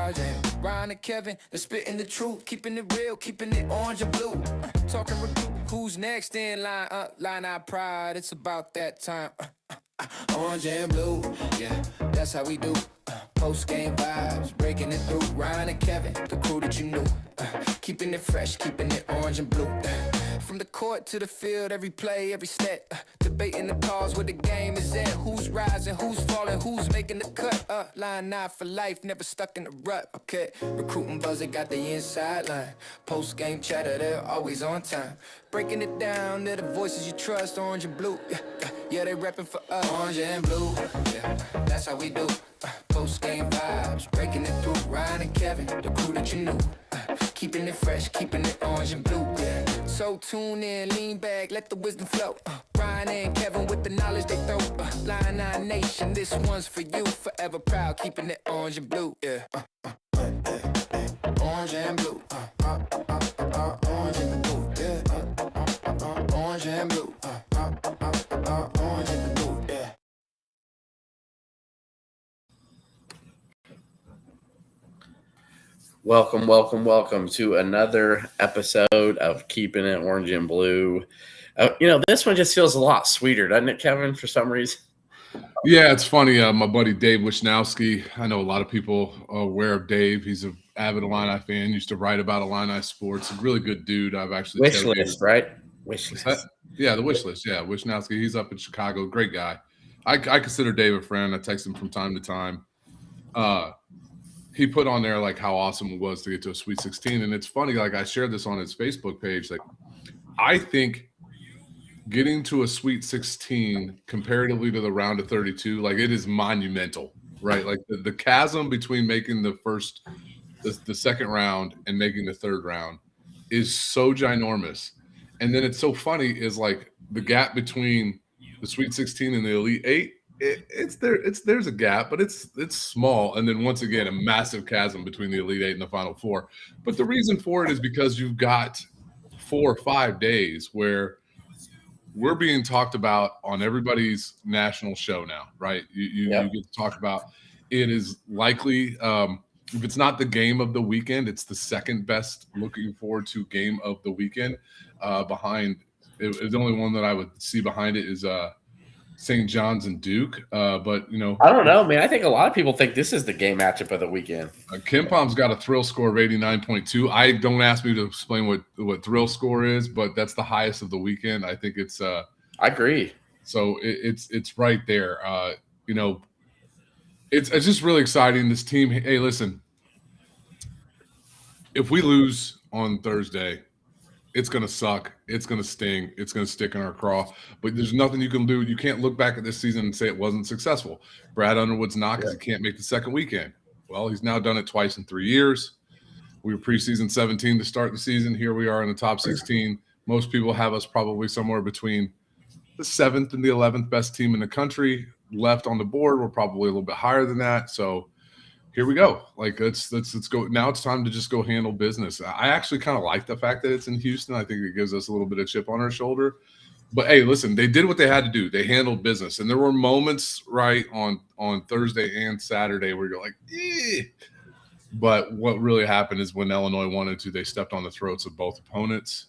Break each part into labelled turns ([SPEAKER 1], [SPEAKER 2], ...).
[SPEAKER 1] pride, yeah. Ryan and Kevin, they're spitting the truth, keeping it real, keeping it orange and blue. Talking recruit, who's next in line? Line our pride, it's about that time. Orange and blue, yeah, that's how we do. Post-game vibes, breaking it through. Ryan and Kevin, the crew that you knew. Keeping it fresh, keeping it orange and blue. From the court to the field, every play, every step. Debating the cause where the game is at. Who's rising, who's falling, who's making the cut. Line 9 for life, never stuck in the rut. Okay, recruiting buzzer got the inside line. Post-game chatter, they're always on time. Breaking it down, they're the voices you trust. Orange and blue, yeah, they repping for us. Orange and blue, yeah, that's how we do. Post-game vibes, breaking it through. Ryan and Kevin, the crew that you knew. Keeping it fresh, keeping it orange and blue, yeah. So tune in, lean back, let the wisdom flow. Ryan and Kevin with the knowledge they throw. Line 9 Nation, this one's for you. Forever proud, keeping it orange and blue, yeah. Orange and blue, orange and blue, yeah. Orange and blue, orange and blue, yeah.
[SPEAKER 2] Welcome to another episode of Keeping It Orange and Blue. This one just feels a lot sweeter, doesn't it, Kevin, for some reason?
[SPEAKER 3] Yeah, it's funny. My buddy Dave Wisnowski, I know a lot of people are aware of Dave. He's an avid Illini fan, used to write about Illini sports. A really good dude. I've actually
[SPEAKER 2] Wish list, right? Wish list.
[SPEAKER 3] Yeah, the wish list. Yeah, Wisnowski. He's up in Chicago. Great guy. I consider Dave a friend. I text him from time to time. He put on there like how awesome it was to get to a Sweet 16. And it's funny, like I shared this on his Facebook page. Like I think getting to a Sweet 16 comparatively to the round of 32, like it is monumental, right? Like the chasm between making the second round and making the third round is so ginormous. And then it's so funny is like the gap between the Sweet 16 and the Elite Eight. There's a gap, but it's small. And then once again, a massive chasm between the Elite Eight and the Final Four. But the reason for it is because you've got 4 or 5 days where we're being talked about on everybody's national show now, right? You get to talk about it is likely if it's not the game of the weekend, it's the second best looking forward to game of the weekend. Behind it, the only one that I would see behind it is St. John's and Duke, but
[SPEAKER 2] I don't know, man. I think a lot of people think this is the game matchup of the weekend.
[SPEAKER 3] KenPom's got a thrill score of 89.2. I don't ask me to explain what thrill score is, but that's the highest of the weekend. I think it's.
[SPEAKER 2] I agree.
[SPEAKER 3] So it's right there. It's just really exciting. This team. Hey, listen. If we lose on Thursday, it's going to suck. It's going to sting. It's going to stick in our craw. But there's nothing you can do. You can't look back at this season and say it wasn't successful. Brad Underwood's not because he can't make the second weekend. Well, he's now done it twice in 3 years. We were preseason 17 to start the season. Here we are in the top 16. Most people have us probably somewhere between the 7th and the 11th best team in the country. Left on the board, we're probably a little bit higher than that. So here we go. Like let's go. Now it's time to just go handle business. I actually kind of like the fact that it's in Houston. I think it gives us a little bit of chip on our shoulder. But hey, listen, they did what they had to do. They handled business, and there were moments right on Thursday and Saturday where you're like, eh. But what really happened is when Illinois wanted to, they stepped on the throats of both opponents,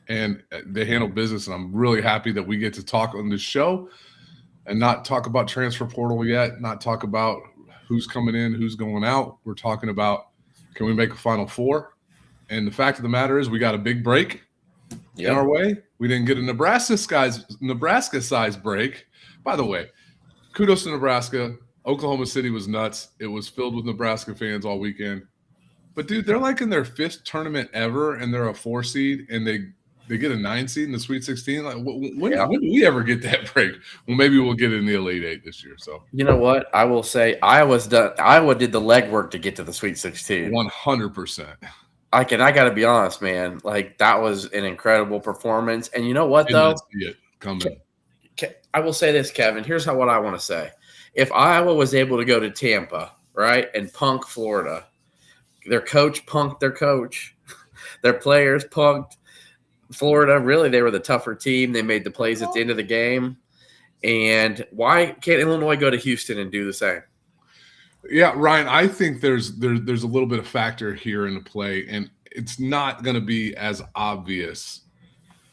[SPEAKER 3] and they handled business. And I'm really happy that we get to talk on this show and not talk about transfer portal yet, not talk about who's coming in, who's going out. We're talking about, can we make a Final Four? And the fact of the matter is we got a big break in our way. We didn't get a Nebraska-sized break. By the way, kudos to Nebraska. Oklahoma City was nuts. It was filled with Nebraska fans all weekend. But, dude, they're like in their 5th tournament ever, and they're a 4 seed, and they get a 9 seed in the Sweet 16. Like, when do we ever get that break? Well, maybe we'll get it in the Elite Eight this year. So
[SPEAKER 2] you know what? I will say Iowa did the legwork to get to the Sweet 16.
[SPEAKER 3] 100%.
[SPEAKER 2] I got to be honest, man. Like that was an incredible performance. And you know what, though? I will say this, Kevin. Here's what I want to say. If Iowa was able to go to Tampa, right, and punk Florida, their coach punked their coach, their players punked Florida. Really, they were the tougher team. They made the plays at the end of the game. And why can't Illinois go to Houston and do the same?
[SPEAKER 3] Yeah, Ryan, I think there's a little bit of factor here in the play, and it's not going to be as obvious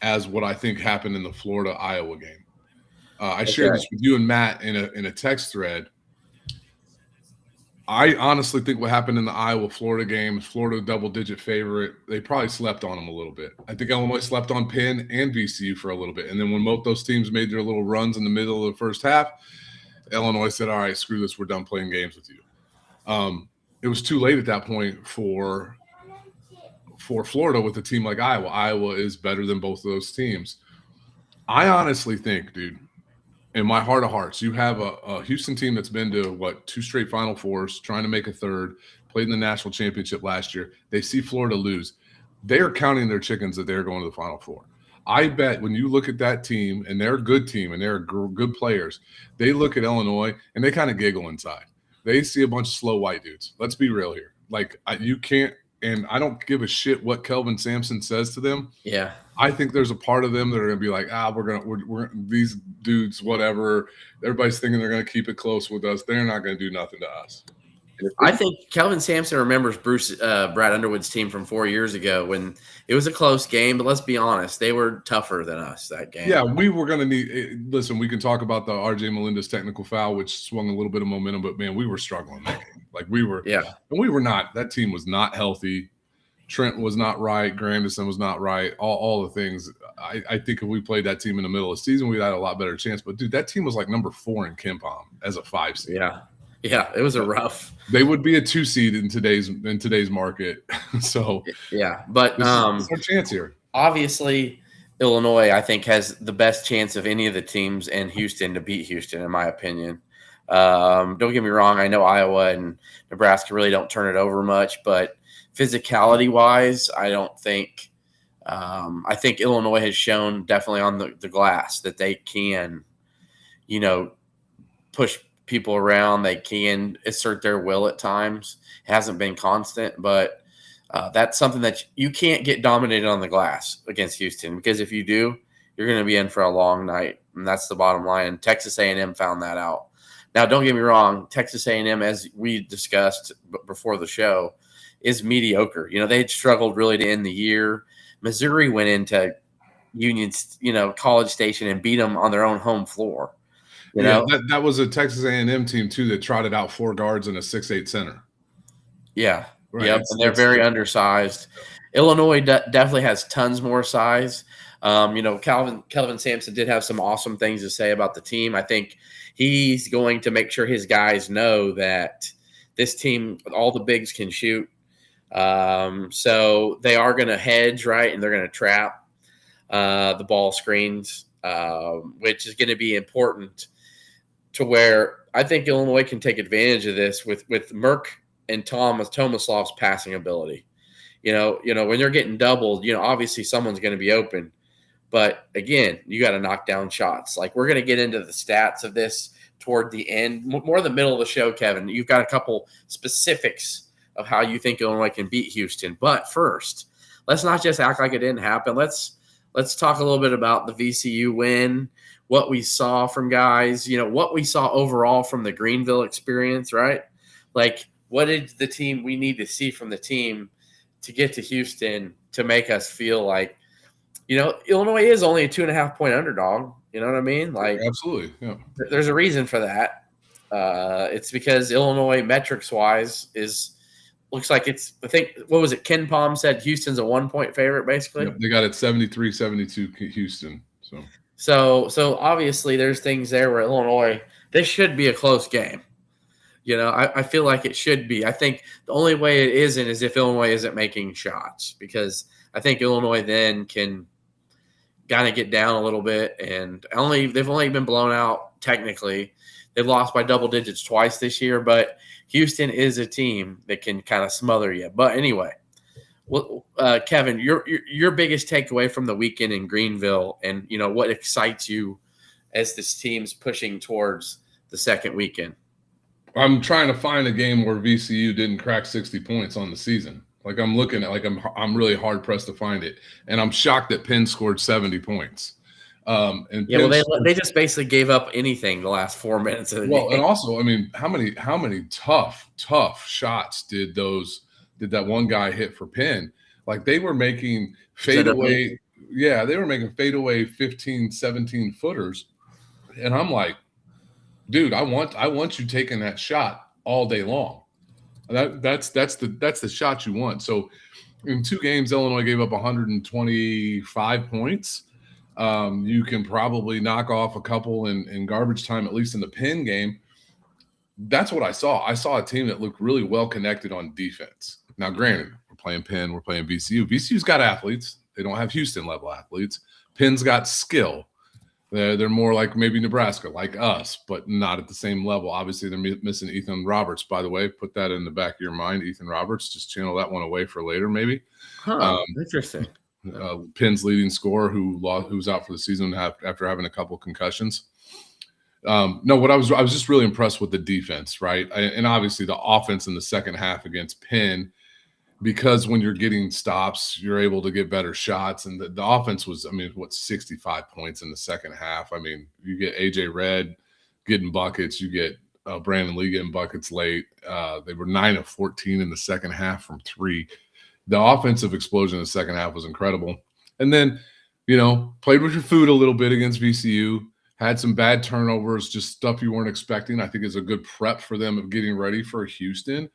[SPEAKER 3] as what I think happened in the Florida-Iowa game. I shared this with you and Matt in a text thread. I honestly think what happened in the Iowa-Florida game, Florida double-digit favorite, they probably slept on them a little bit. I think Illinois slept on Penn and VCU for a little bit. And then when both those teams made their little runs in the middle of the first half, Illinois said, all right, screw this, we're done playing games with you. It was too late at that point for Florida with a team like Iowa. Iowa is better than both of those teams. I honestly think, dude, in my heart of hearts, you have a Houston team that's been to, 2 straight Final Fours, trying to make a third, played in the national championship last year. They see Florida lose. They are counting their chickens that they're going to the Final Four. I bet when you look at that team, and they're a good team, and they're good players, they look at Illinois, and they kind of giggle inside. They see a bunch of slow white dudes. Let's be real here. You can't – and I don't give a shit what Kelvin Sampson says to them.
[SPEAKER 2] Yeah.
[SPEAKER 3] I think there's a part of them that are going to be like, we're these dudes, whatever. Everybody's thinking they're going to keep it close with us. They're not going to do nothing to us.
[SPEAKER 2] I think Kelvin Sampson remembers Brad Underwood's team from 4 years ago when it was a close game, but let's be honest, they were tougher than us that game.
[SPEAKER 3] Yeah, we were going to need – listen, we can talk about the RJ Melendez technical foul, which swung a little bit of momentum, but, man, we were struggling that game. And we were not – that team was not healthy. Trent was not right. Grandison was not right. All the things. I think if we played that team in the middle of the season, we'd had a lot better chance. But, dude, that team was like number 4 in KenPom as a 5 seed.
[SPEAKER 2] Yeah, it was a rough.
[SPEAKER 3] They would be a 2 seed in today's market. So
[SPEAKER 2] but
[SPEAKER 3] this is our chance here.
[SPEAKER 2] Obviously, Illinois, I think, has the best chance of any of the teams in Houston to beat Houston, in my opinion. Don't get me wrong. I know Iowa and Nebraska really don't turn it over much, but physicality-wise, I don't think I think Illinois has shown definitely on the glass that they can, push people around. They can assert their will at times. It hasn't been constant, but that's something that you can't get dominated on the glass against Houston, because if you do, you're going to be in for a long night, and that's the bottom line. Texas A&M found that out. Now, don't get me wrong, Texas A&M, as we discussed before the show, is mediocre. They had struggled really to end the year. Missouri went into Union, College Station and beat them on their own home floor.
[SPEAKER 3] That was a Texas A&M team too that trotted out 4 guards and a 6'8" center.
[SPEAKER 2] Yeah, right. Yep, and they're very undersized. Illinois definitely has tons more size. Kelvin Sampson did have some awesome things to say about the team. I think he's going to make sure his guys know that this team, all the bigs can shoot. So they are going to hedge, right, and they're going to trap the ball screens, which is going to be important to where I think Illinois can take advantage of this with Merck and Tomasov's passing ability. When you're getting doubled, obviously someone's going to be open. But, again, you got to knock down shots. We're going to get into the stats of this toward the end, more the middle of the show, Kevin. You've got a couple specifics of how you think Illinois can beat Houston. But first, let's not just act like it didn't happen. Let's talk a little bit about the VCU win, what we saw from guys, what we saw overall from the Greenville experience, right? What did we need to see from the team to get to Houston to make us feel like, Illinois is only a 2.5-point underdog. You know what I mean?
[SPEAKER 3] Absolutely. Yeah.
[SPEAKER 2] There's a reason for that. It's because Illinois, metrics-wise, looks like it's. I think what was it? KenPom said Houston's a 1-point favorite, basically.
[SPEAKER 3] Yep, they got it 73-72 Houston.
[SPEAKER 2] So obviously there's things there where Illinois, this should be a close game. I feel like it should be. I think the only way it isn't is if Illinois isn't making shots, because I think Illinois then can kind of get down a little bit, and they've only been blown out technically. They've lost by double digits twice this year, but Houston is a team that can kind of smother you. But anyway, Kevin, your biggest takeaway from the weekend in Greenville, and what excites you as this team's pushing towards the second weekend?
[SPEAKER 3] I'm trying to find a game where VCU didn't crack 60 points on the season. I'm looking at, I'm really hard pressed to find it, and I'm shocked that Penn scored 70 points. And
[SPEAKER 2] yeah, well, they just basically gave up anything the last 4 minutes of the game.
[SPEAKER 3] And also, I mean, how many tough shots did that one guy hit for Penn? Like they were making fadeaway, they were making fadeaway 15, 17 footers, and I'm like, dude, I want you taking that shot all day long. That's the shot you want. So in 2 games, Illinois gave up 125 points. You can probably knock off a couple in garbage time, at least in the Penn game. That's what I saw. I saw a team that looked really well connected on defense. Now, granted, we're playing Penn, we're playing VCU. VCU's got athletes. They don't have Houston level athletes. Penn's got skill. They're more like maybe Nebraska, like us, but not at the same level. Obviously, they're missing Ethan Roberts, by the way. Put that in the back of your mind, Ethan Roberts. Just channel that one away for later, maybe.
[SPEAKER 2] Interesting.
[SPEAKER 3] Penn's leading scorer who's out for the season after having a couple concussions. I was just really impressed with the defense, right? And obviously the offense in the second half against Penn, because when you're getting stops, you're able to get better shots. And the offense was, 65 points in the second half. I mean, you get AJ Red getting buckets, you get Brandon Lee getting buckets late. They were 9 of 14 in the second half from 3. The offensive explosion in the second half was incredible. And then, played with your food a little bit against VCU, had some bad turnovers, just stuff you weren't expecting. I think is a good prep for them of getting ready for Houston.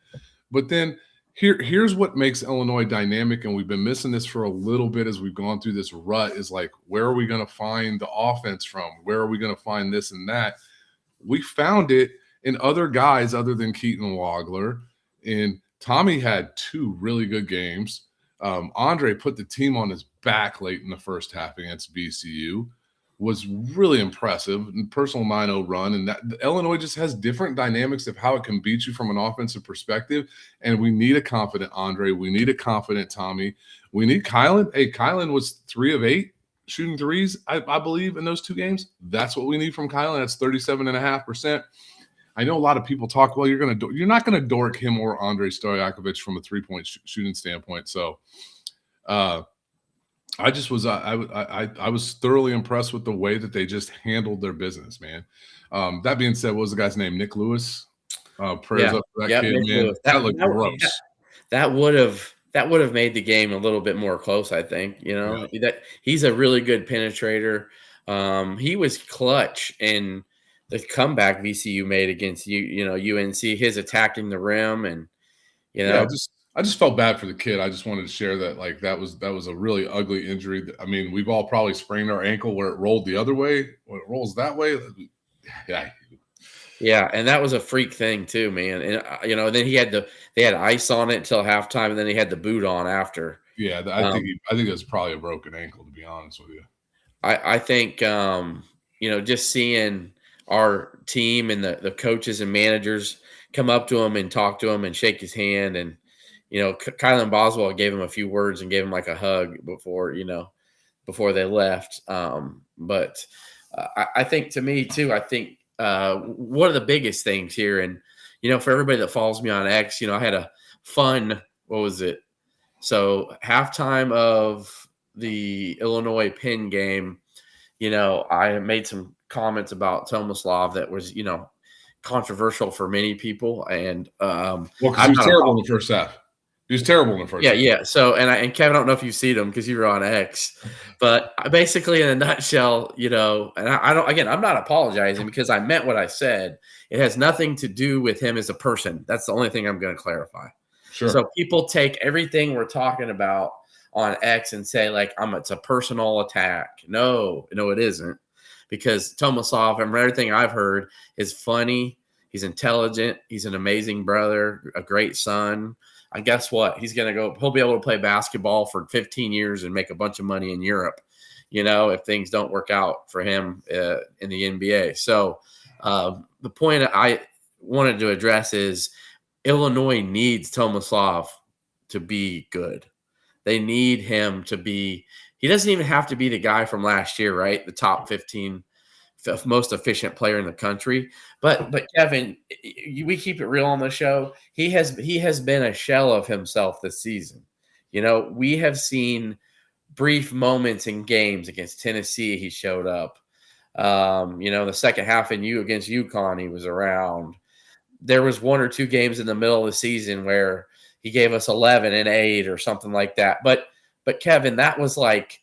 [SPEAKER 3] But then here's what makes Illinois dynamic, and we've been missing this for a little bit as we've gone through this rut, is like, where are we going to find the offense from? Where are we going to find this and that? We found it in other guys other than Keaton Wagler. And Tommy had 2 really good games. Andre put the team on his back late in the first half against VCU. Was really impressive, and personal 9-0 run. And that Illinois just has different dynamics of how it can beat you from an offensive perspective. And we need a confident Andre. We need a confident Tommy. We need Kylan. Hey, Kylan was 3 of 8 shooting threes, I believe, in those 2 games. That's what we need from Kylan. That's 37.5%. I know a lot of people talk, well, you're not going to dork him or Andre Stojakovic from a 3-point shooting standpoint. So, I was thoroughly impressed with the way that they just handled their business, man. That being said, what was the guy's name? Nick Lewis. Prayers up for that kid, man.
[SPEAKER 2] Lewis.
[SPEAKER 3] That looked gross.
[SPEAKER 2] That would have made the game a little bit more close, I think. That he's a really good penetrator. He was clutch in the comeback VCU made against UNC. His attacking the rim, and I just felt bad for the kid. I just wanted to share that, like, that was a really ugly injury. I mean, we've all probably sprained our ankle where it rolled the other way. When it rolls that way, yeah, and that was a freak thing too, man. And then they had ice on it until halftime, and then he had the boot on after. Yeah, I think it was probably a broken ankle, to be honest with you. I think just seeing our team and the coaches and managers come up to him and talk to him and shake his hand, and Kylan Boswell gave him a few words and gave him like a hug before they left. But I think, to me too, one of the biggest things here, and for everybody that follows me on X, I had a fun, what was it? So halftime of the Illinois Penn game, I made some comments about Tomasov that was, controversial for many people. And
[SPEAKER 3] he was terrible in the first half. He was terrible in the first half.
[SPEAKER 2] Yeah. So, and Kevin, I don't know if you've seen him because you were on X, but basically in a nutshell, and I'm not apologizing because I meant what I said. It has nothing to do with him as a person. That's the only thing I'm going to clarify.
[SPEAKER 3] Sure.
[SPEAKER 2] So people take everything we're talking about on X and say, like, it's a personal attack. No, it isn't. Because Tomasov, from everything I've heard, is funny. He's intelligent. He's an amazing brother, a great son. And guess what? He'll be able to play basketball for 15 years and make a bunch of money in Europe, if things don't work out for him in the NBA. So the point I wanted to address is Illinois needs Tomasov to be good. They need him to be – he doesn't even have to be the guy from last year, right? The top 15 most efficient player in the country. But Kevin, we keep it real on the show. He has been a shell of himself this season. We have seen brief moments in games against Tennessee, he showed up. The second half against UConn, he was around. There was 1 or 2 games in the middle of the season where he gave us 11 and 8 or something like that. But Kevin, that wasn't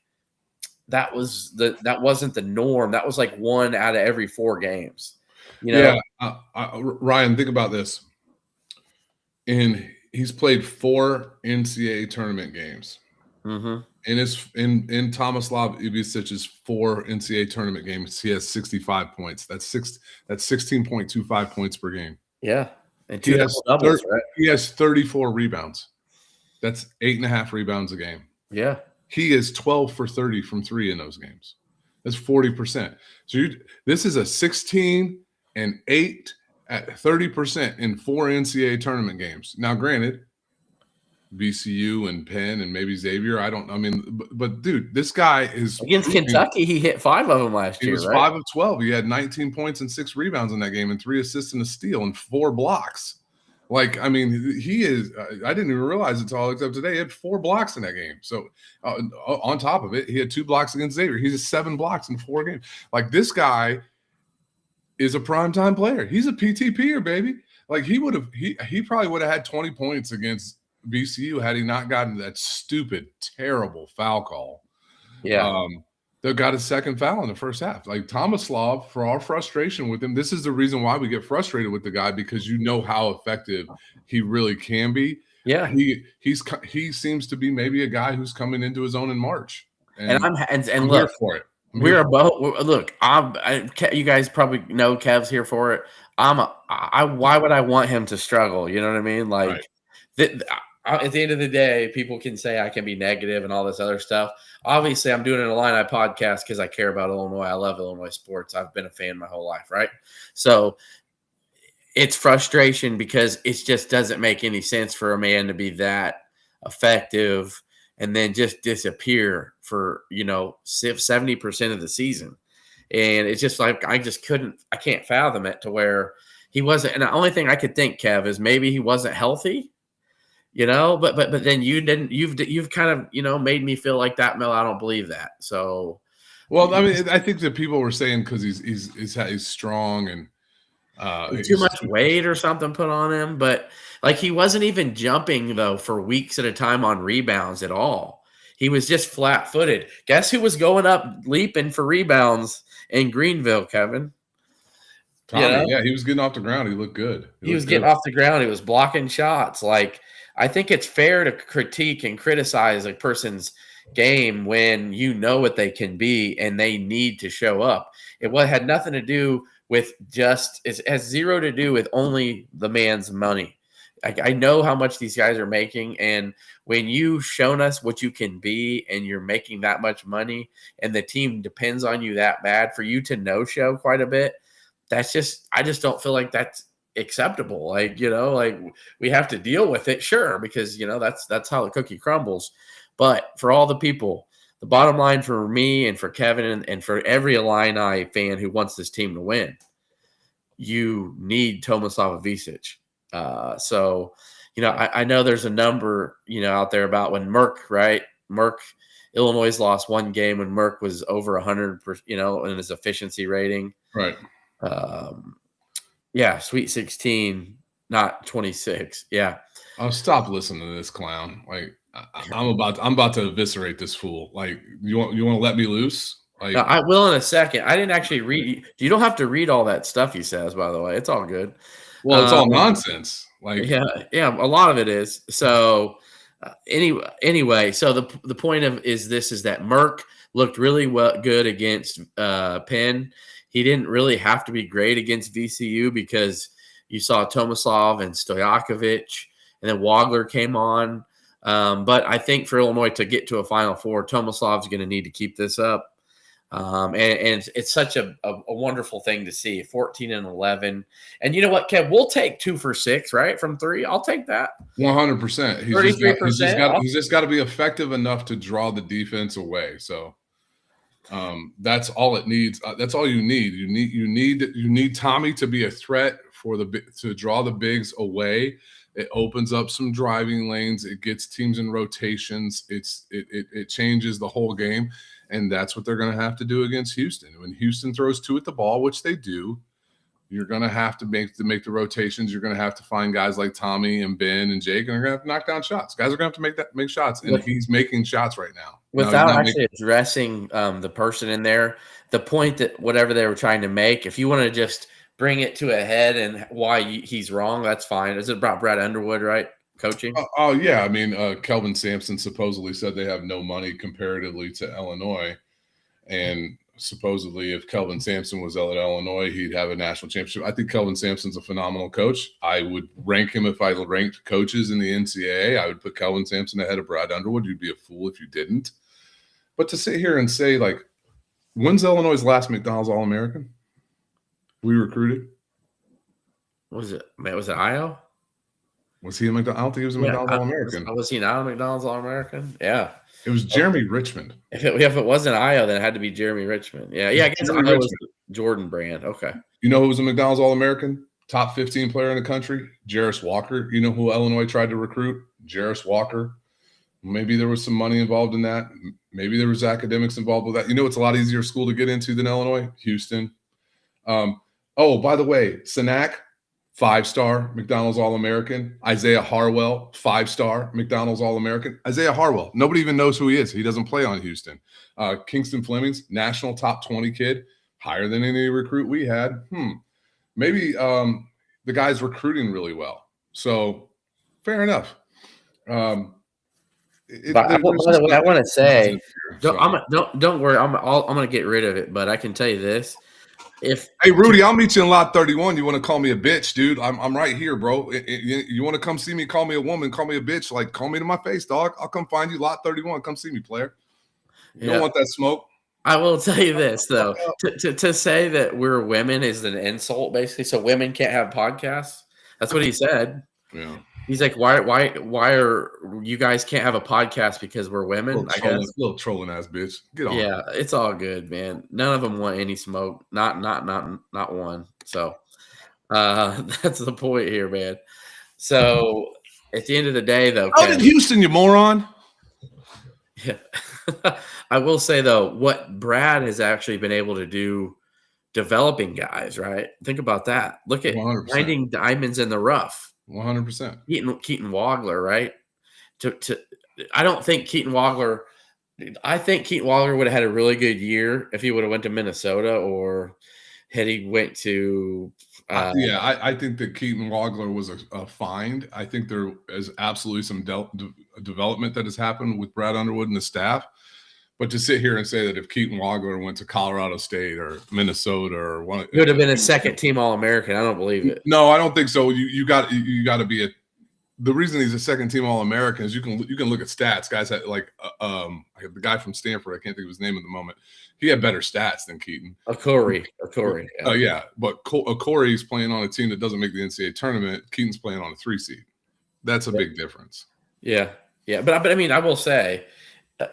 [SPEAKER 2] the norm. That was like 1 out of every 4 games.
[SPEAKER 3] Yeah, Ryan, think about this. And he's played 4 NCAA tournament games.
[SPEAKER 2] Mm-hmm.
[SPEAKER 3] In Tomasov Ivicic's 4 NCAA tournament games, he has 65 points. That's 16.25 points per game.
[SPEAKER 2] Yeah, and 2 doubles, right?
[SPEAKER 3] He has 34 rebounds. That's 8.5 rebounds a game.
[SPEAKER 2] Yeah,
[SPEAKER 3] he is 12 for 30 from 3 in those games. That's 40%. So this is a 16 and 8 at 30% in 4 NCAA tournament games. Now, granted, VCU and Penn and maybe Xavier. But dude, this guy is
[SPEAKER 2] against Kentucky. He hit 5 of them last year.
[SPEAKER 3] He was 5 of 12. He had 19 points and 6 rebounds in that game, and 3 assists and a steal and 4 blocks. He is. I didn't even realize it until I looked up today. He had 4 blocks in that game. So on top of it, he had 2 blocks against Xavier. He's 7 blocks in 4 games. This guy is a primetime player. He's a PTPer, baby. He probably would have had 20 points against VCU had he not gotten that stupid, terrible foul call.
[SPEAKER 2] Yeah.
[SPEAKER 3] They got a second foul in the first half. Tomasov, for our frustration with him, this is the reason why we get frustrated with the guy, because you know how effective he really can be.
[SPEAKER 2] Yeah.
[SPEAKER 3] He seems to be maybe a guy who's coming into his own in March.
[SPEAKER 2] And I'm
[SPEAKER 3] look here for it.
[SPEAKER 2] You guys probably know Kev's here for it. Why would I want him to struggle? You know what I mean?
[SPEAKER 3] Right.
[SPEAKER 2] At the end of the day, people can say I can be negative and all this other stuff. Obviously, I'm doing an Illini podcast because I care about Illinois. I love Illinois sports. I've been a fan my whole life, right? So it's frustration because it just doesn't make any sense for a man to be that effective and then just disappear for, 70% of the season. And it's just I can't fathom it to where he wasn't. And the only thing I could think, Kev, is maybe he wasn't healthy. But then you've kind of, made me feel like that, Mel. I don't believe that. So,
[SPEAKER 3] well, I think that people were saying because he's strong and
[SPEAKER 2] too much weight or something put on him, but he wasn't even jumping though for weeks at a time on rebounds at all. He was just flat-footed. Guess who was going up leaping for rebounds in Greenville, Kevin?
[SPEAKER 3] Tommy, yeah, he was getting off the ground. He looked good.
[SPEAKER 2] He was getting off the ground. He was blocking shots. I think it's fair to critique and criticize a person's game when you know what they can be and they need to show up. It had nothing to do with it has zero to do with only the man's money. I know how much these guys are making, and when you've shown us what you can be and you're making that much money and the team depends on you that bad, for you to no-show quite a bit, I just don't feel like that's acceptable. We have to deal with it, sure, because that's how the cookie crumbles. But for all the people, the bottom line for me and for Kevin and for every Illini fan who wants this team to win, you need Tomasov Ivicic. I know there's a number out there about when Illinois lost 1 game when Merck was over 100%, in his efficiency rating.
[SPEAKER 3] Right.
[SPEAKER 2] Yeah, Sweet 16, not 26. Yeah.
[SPEAKER 3] I'll stop listening to this clown. I'm about to eviscerate this fool. You want to let me loose?
[SPEAKER 2] No, I will in a second. I didn't actually read. You don't have to read all that stuff he says, by the way. It's all good.
[SPEAKER 3] Well, it's all nonsense.
[SPEAKER 2] Yeah, a lot of it is. So anyway, so the point is that Merck looked really good against Penn. He didn't really have to be great against VCU because you saw Tomasov and Stojakovic, and then Wagler came on. But I think for Illinois to get to a Final Four, Tomasov's going to need to keep this up. And it's such a wonderful thing to see, 14 and 11. And you know what, Kev? We'll take 2 for 6, right, from 3. I'll take that.
[SPEAKER 3] 100%.
[SPEAKER 2] 33%.
[SPEAKER 3] He's just got to be effective enough to draw the defense away. So that's all it needs. That's all you need. You need Tommy to be a threat to draw the bigs away. It opens up some driving lanes. It gets teams in rotations. It changes the whole game, and that's what they're going to have to do against Houston. When Houston throws 2 at the ball, which they do, you're going to have to make the rotations. You're going to have to find guys like Tommy and Ben and Jake, and they're going to have to knock down shots. Guys are going to have to make shots, and he's making shots right now.
[SPEAKER 2] Without actually addressing the person in there, the point that whatever they were trying to make, if you want to just bring it to a head and why he's wrong, that's fine. Is it about Brad Underwood, right? Coaching?
[SPEAKER 3] Yeah. I mean, Kelvin Sampson supposedly said they have no money comparatively to Illinois, and supposedly if Kelvin Sampson was at Illinois, he'd have a national championship. I think Kelvin Sampson's a phenomenal coach. I would rank him if I ranked coaches in the NCAA. I would put Kelvin Sampson ahead of Brad Underwood. You'd be a fool if you didn't. But to sit here and say, like, when's Illinois' last McDonald's All-American? We recruited.
[SPEAKER 2] Was it Io?
[SPEAKER 3] Was he a McDonald's? I don't think he was a McDonald's All-American.
[SPEAKER 2] Was he not a McDonald's All-American? Yeah.
[SPEAKER 3] It was Jeremy Richmond.
[SPEAKER 2] If it wasn't Io, then it had to be Jeremy Richmond. Yeah. I guess Io was Jordan Brand. Okay.
[SPEAKER 3] You know who was a McDonald's All-American? Top 15 player in the country? Jarris Walker. You know who Illinois tried to recruit? Jarris Walker. Maybe there was some money involved in that. Maybe there was academics involved with that. You know it's a lot easier school to get into than Illinois? Houston. Oh, by the way, Sanak, 5-star McDonald's All-American. Isaiah Harwell, 5-star McDonald's All-American. Isaiah Harwell, nobody even knows who he is. He doesn't play on Houston. Kingston Flemings, national top 20 kid, higher than any recruit we had. Maybe the guy's recruiting really well. So fair enough.
[SPEAKER 2] By the way, I want to say, don't worry. I'm going to get rid of it, but I can tell you this.
[SPEAKER 3] Hey, Rudy, I'll meet you in lot 31. You want to call me a bitch, dude? I'm right here, bro. You want to come see me, call me a woman, call me a bitch, like call me to my face, dog. I'll come find you, lot 31. Come see me, player. You don't want that smoke?
[SPEAKER 2] I will tell you this, though. To say that we're women is an insult, basically. So women can't have podcasts. That's what he said.
[SPEAKER 3] Yeah.
[SPEAKER 2] He's like, why are you guys can't have a podcast because we're women?
[SPEAKER 3] Little trolling ass bitch. Get on.
[SPEAKER 2] Yeah, it's all good, man. None of them want any smoke. Not one. So that's the point here, man. So at the end of the day, though,
[SPEAKER 3] Ken, Houston, you moron.
[SPEAKER 2] Yeah. I will say though, what Brad has actually been able to do, developing guys, right? Think about that. Look at 100%. Finding diamonds in the rough.
[SPEAKER 3] 100%.
[SPEAKER 2] Keaton Wagler, right? I don't think Keaton Wagler. I think Keaton Wagler would have had a really good year if he would have went to Minnesota or had he went to.
[SPEAKER 3] I think that Keaton Wagler was a find. I think there is absolutely some development that has happened with Brad Underwood and the staff. But to sit here and say that if Keaton Wagler went to Colorado State or Minnesota or one,
[SPEAKER 2] it would have been a second-team All-American. I don't believe it.
[SPEAKER 3] No, I don't think so. You got to be the reason he's a second-team All-American is you can look at stats. Guys had like the guy from Stanford. I can't think of his name at the moment. He had better stats than Keaton.
[SPEAKER 2] Okori.
[SPEAKER 3] Yeah, but Okori's playing on a team that doesn't make the NCAA tournament. Keaton's playing on a 3 seed. That's a big difference.
[SPEAKER 2] Yeah. But I mean, I will say.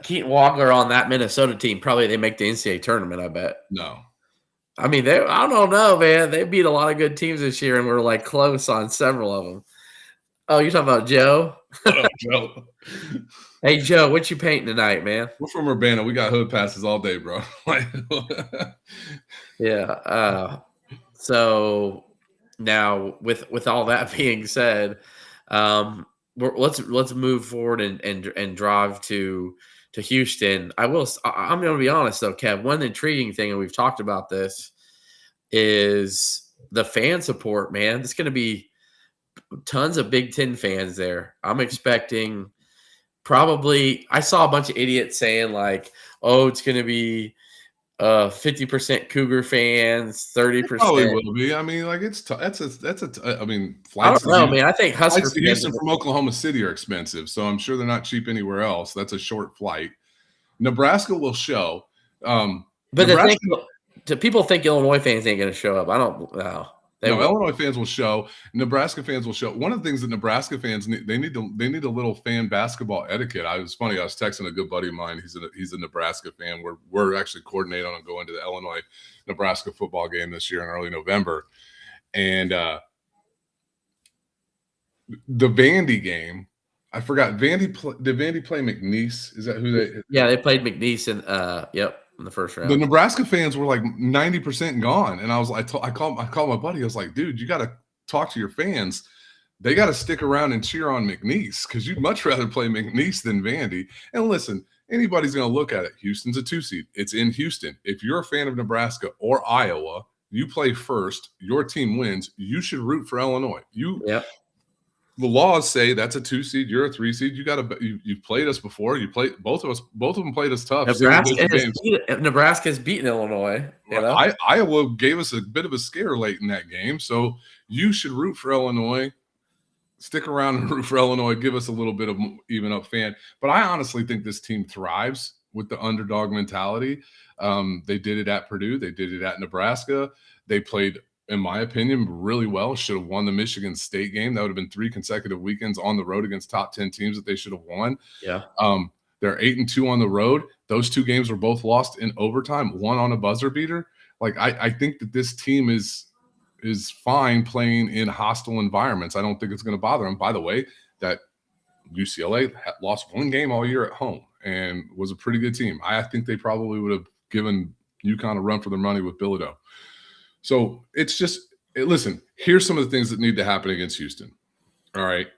[SPEAKER 2] Keaton Wagler on that Minnesota team, probably they make the NCAA tournament, I bet.
[SPEAKER 3] No.
[SPEAKER 2] I mean, I don't know, man. They beat a lot of good teams this year, and we're like close on several of them. Oh, you're talking about Joe?
[SPEAKER 3] What up, Joe?
[SPEAKER 2] Hey, Joe, what you painting tonight, man?
[SPEAKER 3] We're from Urbana. We got hood passes all day, bro.
[SPEAKER 2] Yeah. So now with all that being said, let's move forward and drive to Houston. I'm going to be honest though, Kev. One intriguing thing, and we've talked about this, is the fan support. Man, it's going to be tons of Big Ten fans there. I'm expecting probably. I saw a bunch of idiots saying like, "Oh, it's going to be 50% Cougar fans, 30%."
[SPEAKER 3] Probably will be. I mean, like it's that's I mean,
[SPEAKER 2] flights. I don't know, man. I think Husker
[SPEAKER 3] flights to Houston from Oklahoma City are expensive, so I'm sure they're not cheap anywhere else. That's a short flight. Nebraska will show,
[SPEAKER 2] but people think Illinois fans ain't going to show up. I don't know.
[SPEAKER 3] Illinois fans will show. Nebraska fans will show. One of the things that Nebraska fans need, they need a little fan basketball etiquette. I was texting a good buddy of mine. He's a Nebraska fan. We're actually coordinating on going to the Illinois Nebraska football game this year in early November, and The Vandy game, I forgot. Did Vandy play McNeese? Is that who they?
[SPEAKER 2] Yeah, they played McNeese in the first round.
[SPEAKER 3] The Nebraska fans were like 90% gone, and I called my buddy. I was like, dude, you got to talk to your fans. They got to stick around and cheer on McNeese because you'd much rather play McNeese than Vandy. And listen, anybody's going to look at it. Houston's a 2 seed. It's in Houston. If you're a fan of Nebraska or Iowa, you play first. Your team wins. You should root for Illinois. The laws say that's a 2 seed. You're a 3 seed. You've played us before. Both of them played us tough.
[SPEAKER 2] Nebraska has beaten Illinois. You know?
[SPEAKER 3] Iowa gave us a bit of a scare late in that game. So you should root for Illinois. Stick around and root for Illinois. Give us a little bit of even up fan. But I honestly think this team thrives with the underdog mentality. They did it at Purdue. They did it at Nebraska. They played, in my opinion, really well. Should have won the Michigan State game. That would have been 3 consecutive weekends on the road against top 10 teams that they should have won.
[SPEAKER 2] Yeah.
[SPEAKER 3] They're 8-2 on the road. Those 2 games were both lost in overtime, one on a buzzer beater. Like I think that this team is fine playing in hostile environments. I don't think it's going to bother them. By the way, that UCLA lost 1 game all year at home and was a pretty good team. I think they probably would have given UConn a run for their money with Bilodeau. So it's just listen, here's some of the things that need to happen against Houston. All right.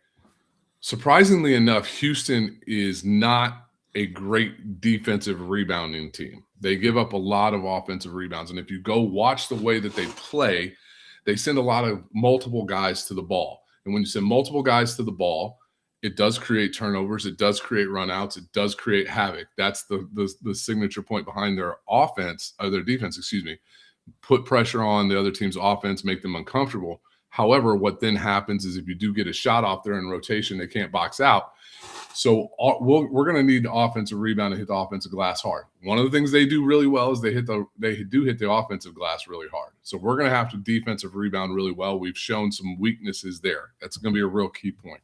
[SPEAKER 3] Surprisingly enough, Houston is not a great defensive rebounding team. They give up a lot of offensive rebounds. And if you go watch the way that they play, they send a lot of multiple guys to the ball. And when you send multiple guys to the ball, it does create turnovers. It does create runouts. It does create havoc. That's the signature point behind their offense, or their defense, excuse me. Put pressure on the other team's offense, make them uncomfortable. However, what then happens is if you do get a shot off there in rotation, they can't box out. So we're going to need the offensive rebound to hit the offensive glass hard. One of the things they do really well is they do hit the offensive glass really hard. So we're going to have to defensive rebound really well. We've shown some weaknesses there. That's going to be a real key point.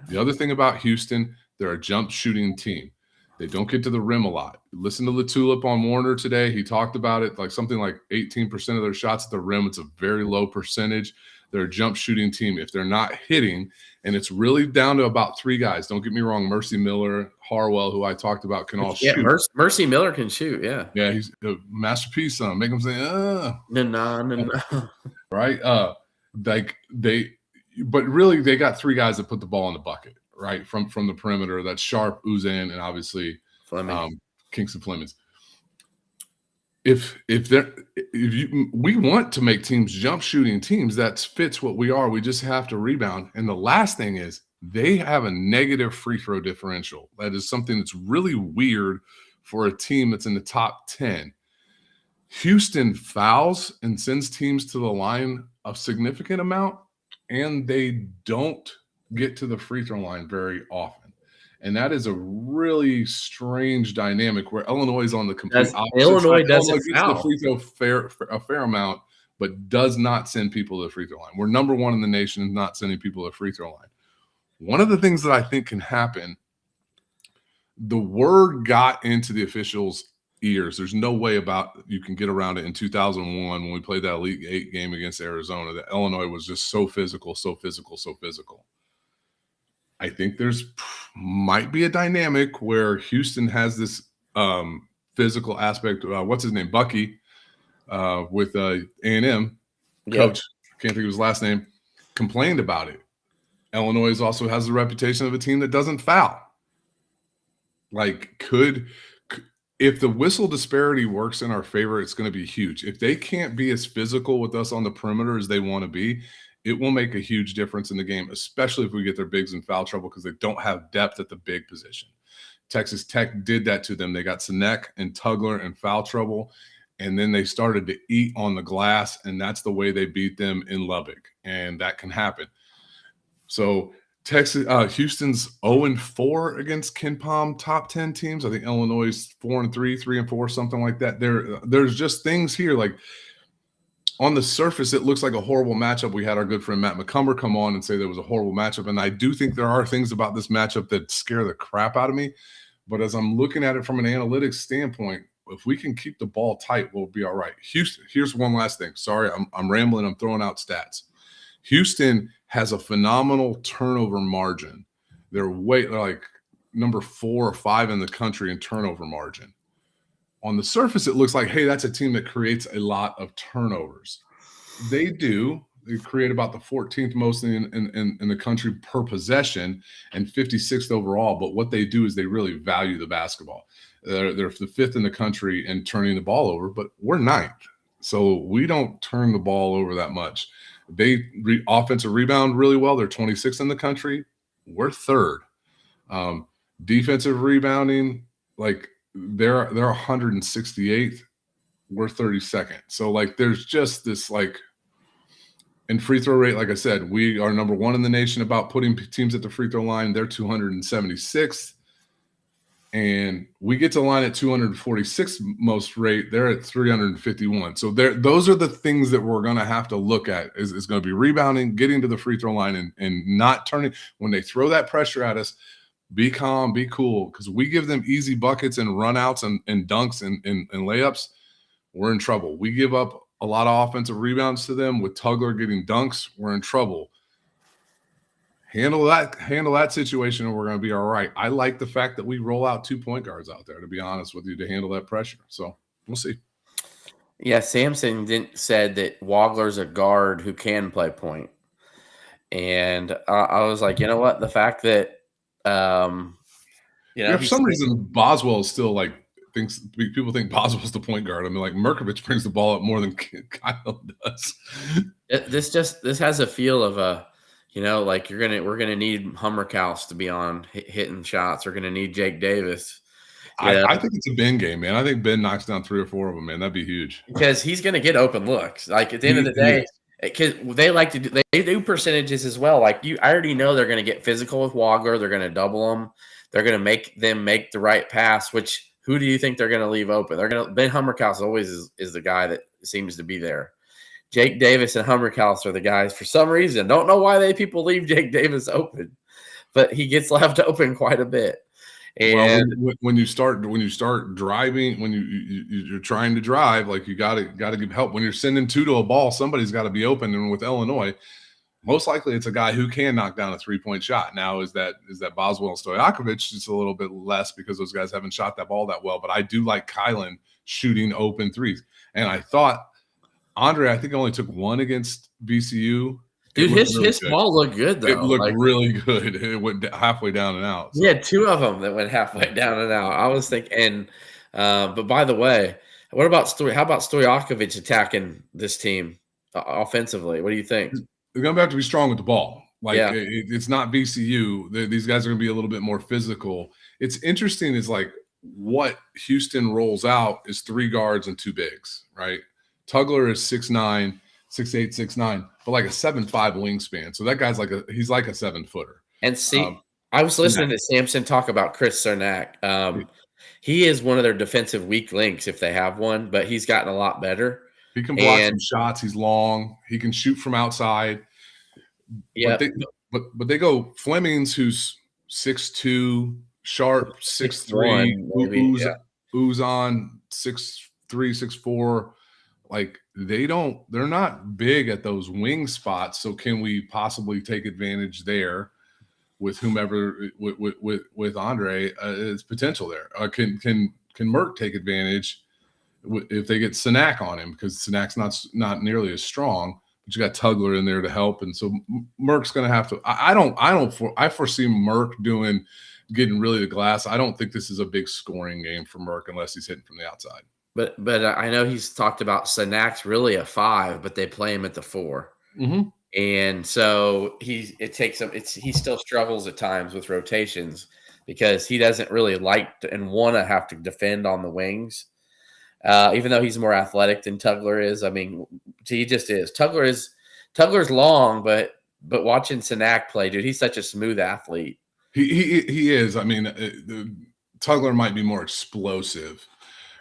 [SPEAKER 3] The other thing about Houston, they're a jump shooting team. They don't get to the rim a lot. Listen to LaTulip on Warner today. He talked about it, like something like 18% of their shots at the rim. It's a very low percentage. They're a jump shooting team. If they're not hitting, and it's really down to about 3 guys. Don't get me wrong. Mercy Miller, Harwell, who I talked about, can all shoot.
[SPEAKER 2] Yeah, Mercy Miller can shoot, yeah.
[SPEAKER 3] Yeah, he's a masterpiece son. Make him say,
[SPEAKER 2] No.
[SPEAKER 3] Right? But really they got 3 guys that put the ball in the bucket, right? From the perimeter. That's Sharp, Uzan, and obviously Kingston Flemings. We want to make teams jump shooting teams, that fits what we are. We just have to rebound. And the last thing is they have a negative free throw differential. That is something that's really weird for a team that's in the top 10. Houston fouls and sends teams to the line a significant amount, and they don't get to the free throw line very often. And that is a really strange dynamic where Illinois is on the complete opposite.
[SPEAKER 2] Illinois doesn't
[SPEAKER 3] gets the free throw a fair amount, but does not send people to the free throw line. We're number 1 in the nation in not sending people to the free throw line. One of the things that I think can happen, the word got into the officials' ears. There's no way you can get around it. In 2001, when we played that Elite 8 game against Arizona, that Illinois was just so physical. I think might be a dynamic where Houston has this physical aspect. What's his name? Bucky with A&M coach. Can't think of his last name. Complained about it. Illinois also has the reputation of a team that doesn't foul. Like, if the whistle disparity works in our favor, it's going to be huge. If they can't be as physical with us on the perimeter as they want to be, it will make a huge difference in the game, especially if we get their bigs in foul trouble because they don't have depth at the big position. Texas Tech did that to them. They got Sinek and Tugler in foul trouble, and then they started to eat on the glass, and that's the way they beat them in Lubbock, and that can happen. So Houston's 0-4 against KenPom top 10 teams. I think Illinois is 4-3, 3-4, something like that. There's just things here like – on the surface, it looks like a horrible matchup. We had our good friend Matt McCumber come on and say there was a horrible matchup. And I do think there are things about this matchup that scare the crap out of me. But as I'm looking at it from an analytics standpoint, if we can keep the ball tight, we'll be all right. Houston, here's one last thing. Sorry, I'm rambling. I'm throwing out stats. Houston has a phenomenal turnover margin. They're like number 4 or 5 in the country in turnover margin. On the surface, it looks like, hey, that's a team that creates a lot of turnovers. They do. They create about the 14th most in the country per possession and 56th overall. But what they do is they really value the basketball. They're the 5th in the country in turning the ball over, but we're 9th. So we don't turn the ball over that much. They offensive rebound really well. They're 26th in the country. We're 3rd. Defensive rebounding, like they're 168th. We're 32nd. So like there's just this like, and free throw rate, like I said, we are number 1 in the nation about putting teams at the free throw line. They're 276th. And we get to line at 246 most rate. They're at 351. So those are the things that we're going to have to look at is going to be rebounding, getting to the free throw line and not turning. When they throw that pressure at us, be calm, be cool, because we give them easy buckets and runouts and dunks and layups. We're in trouble. We give up a lot of offensive rebounds to them with Tugler getting dunks. We're in trouble. Handle that situation and we're going to be all right. I like the fact that we roll out 2 point guards out there, to be honest with you, to handle that pressure. So we'll see.
[SPEAKER 2] Yeah, Sampson said that Wagler's a guard who can play point. And I was like, you know what? The fact that,
[SPEAKER 3] for some reason, Boswell is still like, people think Boswell's the point guard. I mean, like Merkovich brings the ball up more than Kyle does.
[SPEAKER 2] This has a feel of a, like we're gonna need Hummerkaus to be on hitting shots. We're gonna need Jake Davis.
[SPEAKER 3] I think it's a Ben game, man. I think Ben knocks down 3 or 4 of them, man. That'd be huge
[SPEAKER 2] because he's gonna get open looks. Like at the end of the day, because they like to they do percentages as well. Like I already know they're gonna get physical with Wagler. They're gonna double them. They're gonna make them make the right pass. Which who do you think they're gonna leave open? Ben Hummerkaus always is the guy that seems to be there. Jake Davis and Hummerkaus are the guys for some reason. Don't know why people leave Jake Davis open, but he gets left open quite a bit. And
[SPEAKER 3] when you start driving, when you're trying to drive, like you got to give help. When you're sending 2 to a ball, somebody's got to be open. And with Illinois, most likely it's a guy who can knock down a 3-point shot. Now is that Boswell and Stojakovic? It's a little bit less because those guys haven't shot that ball that well. But I do like Kylan shooting open threes, and I thought. Andre, I think only took 1 against VCU.
[SPEAKER 2] Dude, his ball looked good, though.
[SPEAKER 3] It looked really good. It went halfway down and out.
[SPEAKER 2] So. Yeah, 2 of them that went halfway down and out. I was thinking, but by the way, how about Stojakovic attacking this team offensively? What do you think?
[SPEAKER 3] They're going to have to be strong with the ball. It's not VCU. These guys are going to be a little bit more physical. It's interesting is like what Houston rolls out is 3 guards and 2 bigs, right? Tugler is 6'9", 6'8", 6'9", but like a 7'5" wingspan. So that guy's he's like a 7-footer.
[SPEAKER 2] And see, I was listening to Sampson talk about Chris Cernak. He is one of their defensive weak links if they have one, but he's gotten a lot better.
[SPEAKER 3] He can block some shots. He's long. He can shoot from outside. Yeah, but they go Flemings, who's 6'2", Sharp 6'3", Uzan 6'3", 6'4". Like they're not big at those wing spots. So can we possibly take advantage there with whomever with Andre? It's potential there. Can Merck take advantage if they get Sanak on him, because Sanak's not nearly as strong, but you got Tugler in there to help, and so Merck's going to have to. I foresee Merck getting really the glass. I don't think this is a big scoring game for Merck unless he's hitting from the outside.
[SPEAKER 2] But I know he's talked about Sanak's really a 5, but they play him at the 4.
[SPEAKER 3] Mm-hmm.
[SPEAKER 2] And so he still struggles at times with rotations because he doesn't really like and want to have to defend on the wings. Even though he's more athletic than Tugler is. I mean, he just is. Tugler's long, but watching Sanak play, dude, he's such a smooth athlete.
[SPEAKER 3] He is. I mean, Tugler might be more explosive.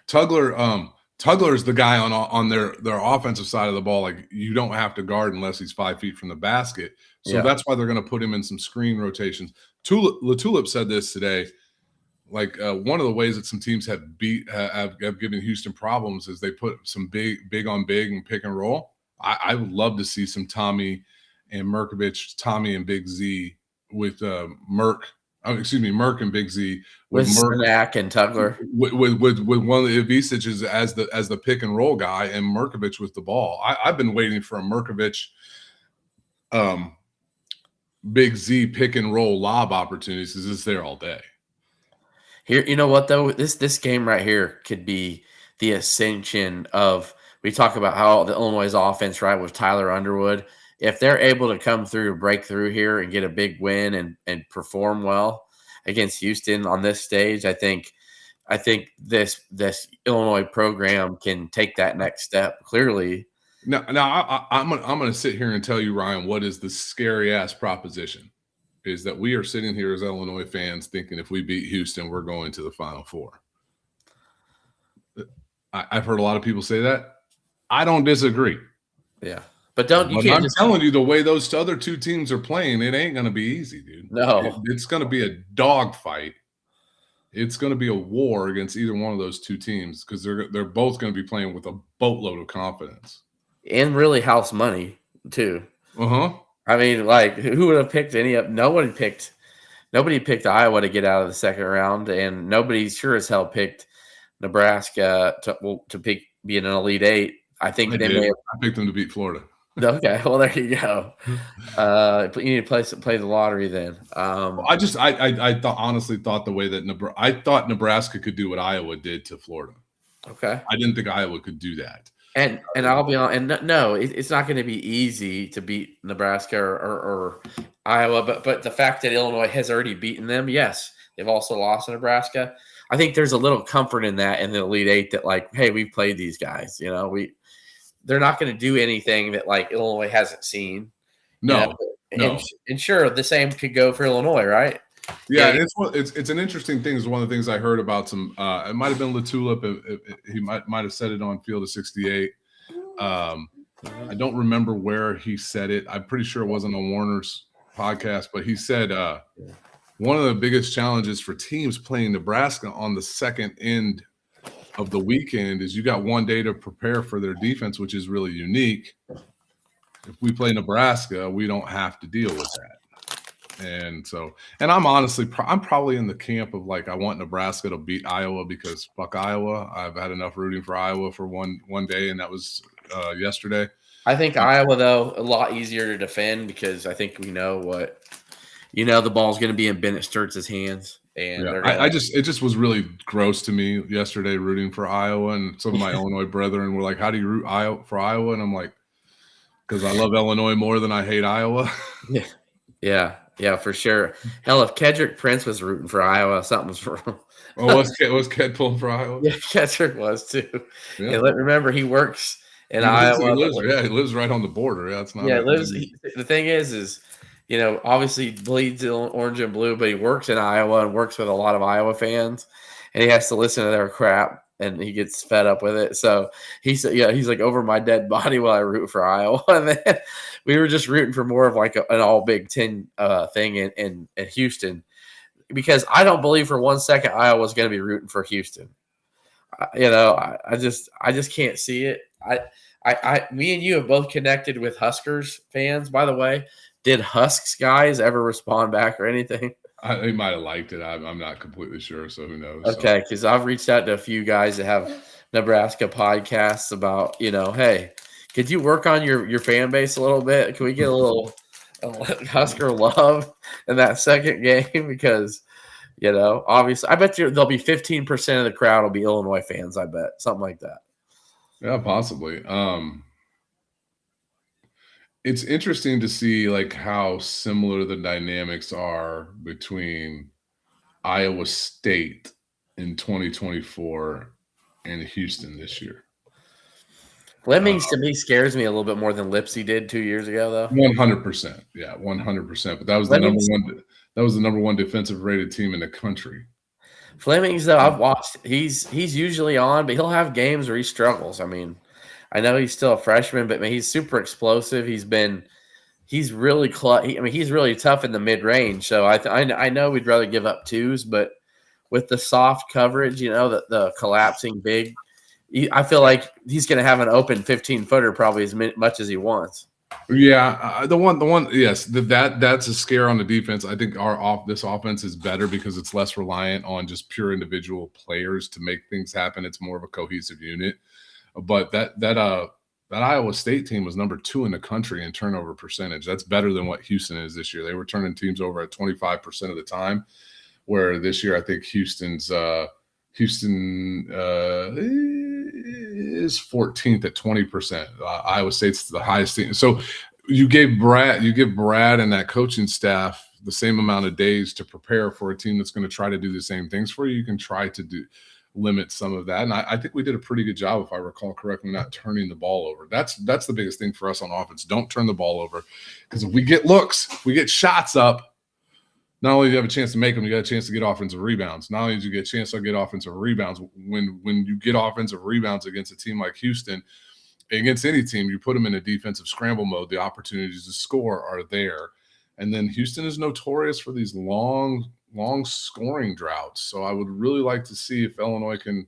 [SPEAKER 3] Tugler is the guy on their offensive side of the ball. Like you don't have to guard unless he's 5 feet from the basket. So that's why they're going to put him in some screen rotations. LaTulip said this today. Like one of the ways that some teams have given Houston problems is they put some big on big and pick and roll. I would love to see some Tommy and Merkovich, Tommy, and Big Z with Merk and Big Z
[SPEAKER 2] with Cernak and Tugler
[SPEAKER 3] with one of the Ivicic as the pick and roll guy, and Merkovich with the ball. I've been waiting for a Merkovich, Big Z pick and roll lob opportunities because it's there all day.
[SPEAKER 2] Here, you know what though? This game right here could be the ascension of. We talk about how the Illinois' offense, right, with Tyler Underwood. If they're able to come through, break through here, and get a big win and perform well against Houston on this stage, I think this Illinois program can take that next step clearly.
[SPEAKER 3] Now I'm gonna sit here and tell you, Ryan, what is the scary ass proposition is that we are sitting here as Illinois fans thinking if we beat Houston, we're going to the Final Four. I've heard a lot of people say that. I don't disagree.
[SPEAKER 2] Yeah. But I'm
[SPEAKER 3] telling you, the way those other two teams are playing, it ain't going to be easy, dude.
[SPEAKER 2] No.
[SPEAKER 3] It's going to be a dogfight. It's going to be a war against either one of those two teams because they're both going to be playing with a boatload of confidence.
[SPEAKER 2] And really house money, too.
[SPEAKER 3] Uh-huh.
[SPEAKER 2] I mean, like, who would have picked any of – nobody picked Iowa to get out of the second round, and nobody sure as hell picked Nebraska to be an Elite Eight. I think
[SPEAKER 3] I picked them to beat Florida.
[SPEAKER 2] Okay, well there you go. You need to play the lottery then.
[SPEAKER 3] I honestly thought the way that I thought Nebraska could do what Iowa did to Florida.
[SPEAKER 2] Okay,
[SPEAKER 3] I didn't think Iowa could do that.
[SPEAKER 2] And I'll be honest, and no, it's not going to be easy to beat Nebraska or Iowa, but the fact that Illinois has already beaten them, yes, they've also lost to Nebraska. I think there's a little comfort in that in the Elite Eight that like, hey, we've played these guys, they're not going to do anything that like Illinois hasn't seen.
[SPEAKER 3] No.
[SPEAKER 2] And sure, the same could go for Illinois, right?
[SPEAKER 3] Yeah, it's an interesting thing. Is one of the things I heard about some. It might have been LaTulip. He might have said it on Field of 68. I don't remember where he said it. I'm pretty sure it wasn't on Warner's podcast, but he said one of the biggest challenges for teams playing Nebraska on the second end of the weekend is you got one day to prepare for their defense, which is really unique. If we play Nebraska, we don't have to deal with that. And I'm probably in the camp of like, I want Nebraska to beat Iowa because fuck Iowa. I've had enough rooting for Iowa for one day. And that was yesterday.
[SPEAKER 2] I think Iowa though, a lot easier to defend because I think we know the ball's going to be in Bennett Sturtz's hands. And
[SPEAKER 3] it just was really gross to me yesterday rooting for Iowa, and some of my Illinois brethren were like, how do you root for Iowa? And I'm like, because I love Illinois more than I hate Iowa.
[SPEAKER 2] Yeah, for sure. Hell, if Kedrick Prince was rooting for Iowa, something was wrong.
[SPEAKER 3] Was Ked pulling for Iowa?
[SPEAKER 2] Yeah, Kedrick was too. Yeah. And remember, he works in Iowa.
[SPEAKER 3] He lives right on the border. Yeah, it's not.
[SPEAKER 2] Yeah, the thing is obviously bleeds orange and blue, but he works in Iowa and works with a lot of Iowa fans, and he has to listen to their crap, and he gets fed up with it. So he's like, over my dead body while I root for Iowa. And then we were just rooting for more of like an all Big Ten thing in Houston, because I don't believe for 1 second Iowa's going to be rooting for Houston. I just can't see it. Me and you have both connected with Huskers fans, by the way. Did Husks guys ever respond back or anything?
[SPEAKER 3] They might have liked it. I'm not completely sure, so who knows?
[SPEAKER 2] Okay, because I've reached out to a few guys that have Nebraska podcasts about, hey, could you work on your fan base a little bit? Can we get a little Husker love in that second game? Because, obviously, I bet there'll be 15% of the crowd will be Illinois fans, I bet. Something like that.
[SPEAKER 3] Yeah, possibly. It's interesting to see like how similar the dynamics are between Iowa State in 2024 and Houston this year.
[SPEAKER 2] Flemings to me scares me a little bit more than Lipsy did 2 years ago, though.
[SPEAKER 3] 100%, yeah, 100%. But that was the number one. That was the number one defensive rated team in the country.
[SPEAKER 2] Flemings, though, I've watched. He's usually on, but he'll have games where he struggles. I mean, I know he's still a freshman, but he's super explosive. He's really he's really tough in the mid range. So I know we'd rather give up twos, but with the soft coverage, the collapsing big, I feel like he's going to have an open 15-footer probably as much as he wants.
[SPEAKER 3] Yeah, the one, yes, that's a scare on the defense. I think this offense is better because it's less reliant on just pure individual players to make things happen. It's more of a cohesive unit. But that Iowa State team was number 2 in the country in turnover percentage. That's better than what Houston is this year. They were turning teams over at 25% of the time, where this year I think Houston is 14th at 20%. Iowa State's the highest team. So you give Brad and that coaching staff the same amount of days to prepare for a team that's going to try to do the same things for you. You can try to limit some of that. And I think we did a pretty good job, if I recall correctly, not turning the ball over. That's the biggest thing for us on offense. Don't turn the ball over, because if we get looks, if we get shots up, not only do you have a chance to make them, you got a chance to get offensive rebounds. Not only do you get a chance to get offensive rebounds, when you get offensive rebounds against a team like Houston, against any team, you put them in a defensive scramble mode, the opportunities to score are there. And then Houston is notorious for these long scoring droughts. So I would really like to see if Illinois can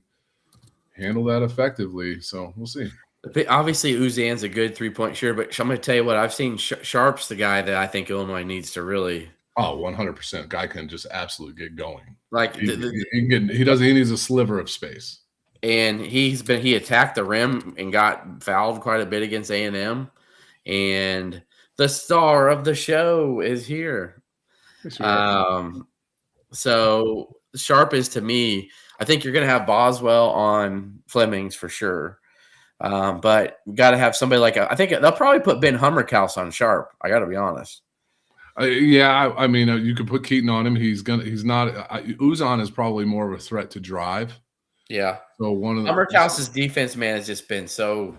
[SPEAKER 3] handle that effectively. So we'll see.
[SPEAKER 2] Obviously, Uzan's a good three-point shooter, but I'm going to tell you what, I've seen Sharp's the guy that I think Illinois needs to really.
[SPEAKER 3] Oh, 100%. Guy can just absolutely get going.
[SPEAKER 2] Like
[SPEAKER 3] he needs a sliver of space.
[SPEAKER 2] And he attacked the rim and got fouled quite a bit against A&M. And the star of the show is here. So Sharp is, to me, I think you're going to have Boswell on Flemings for sure. But you got to have somebody I think they'll probably put Ben Hummerkaus on Sharp. I got to be honest.
[SPEAKER 3] I mean, you could put Keaton on him. Uzan is probably more of a threat to drive.
[SPEAKER 2] Yeah.
[SPEAKER 3] So
[SPEAKER 2] Hummerkaus's defense, man, has just been so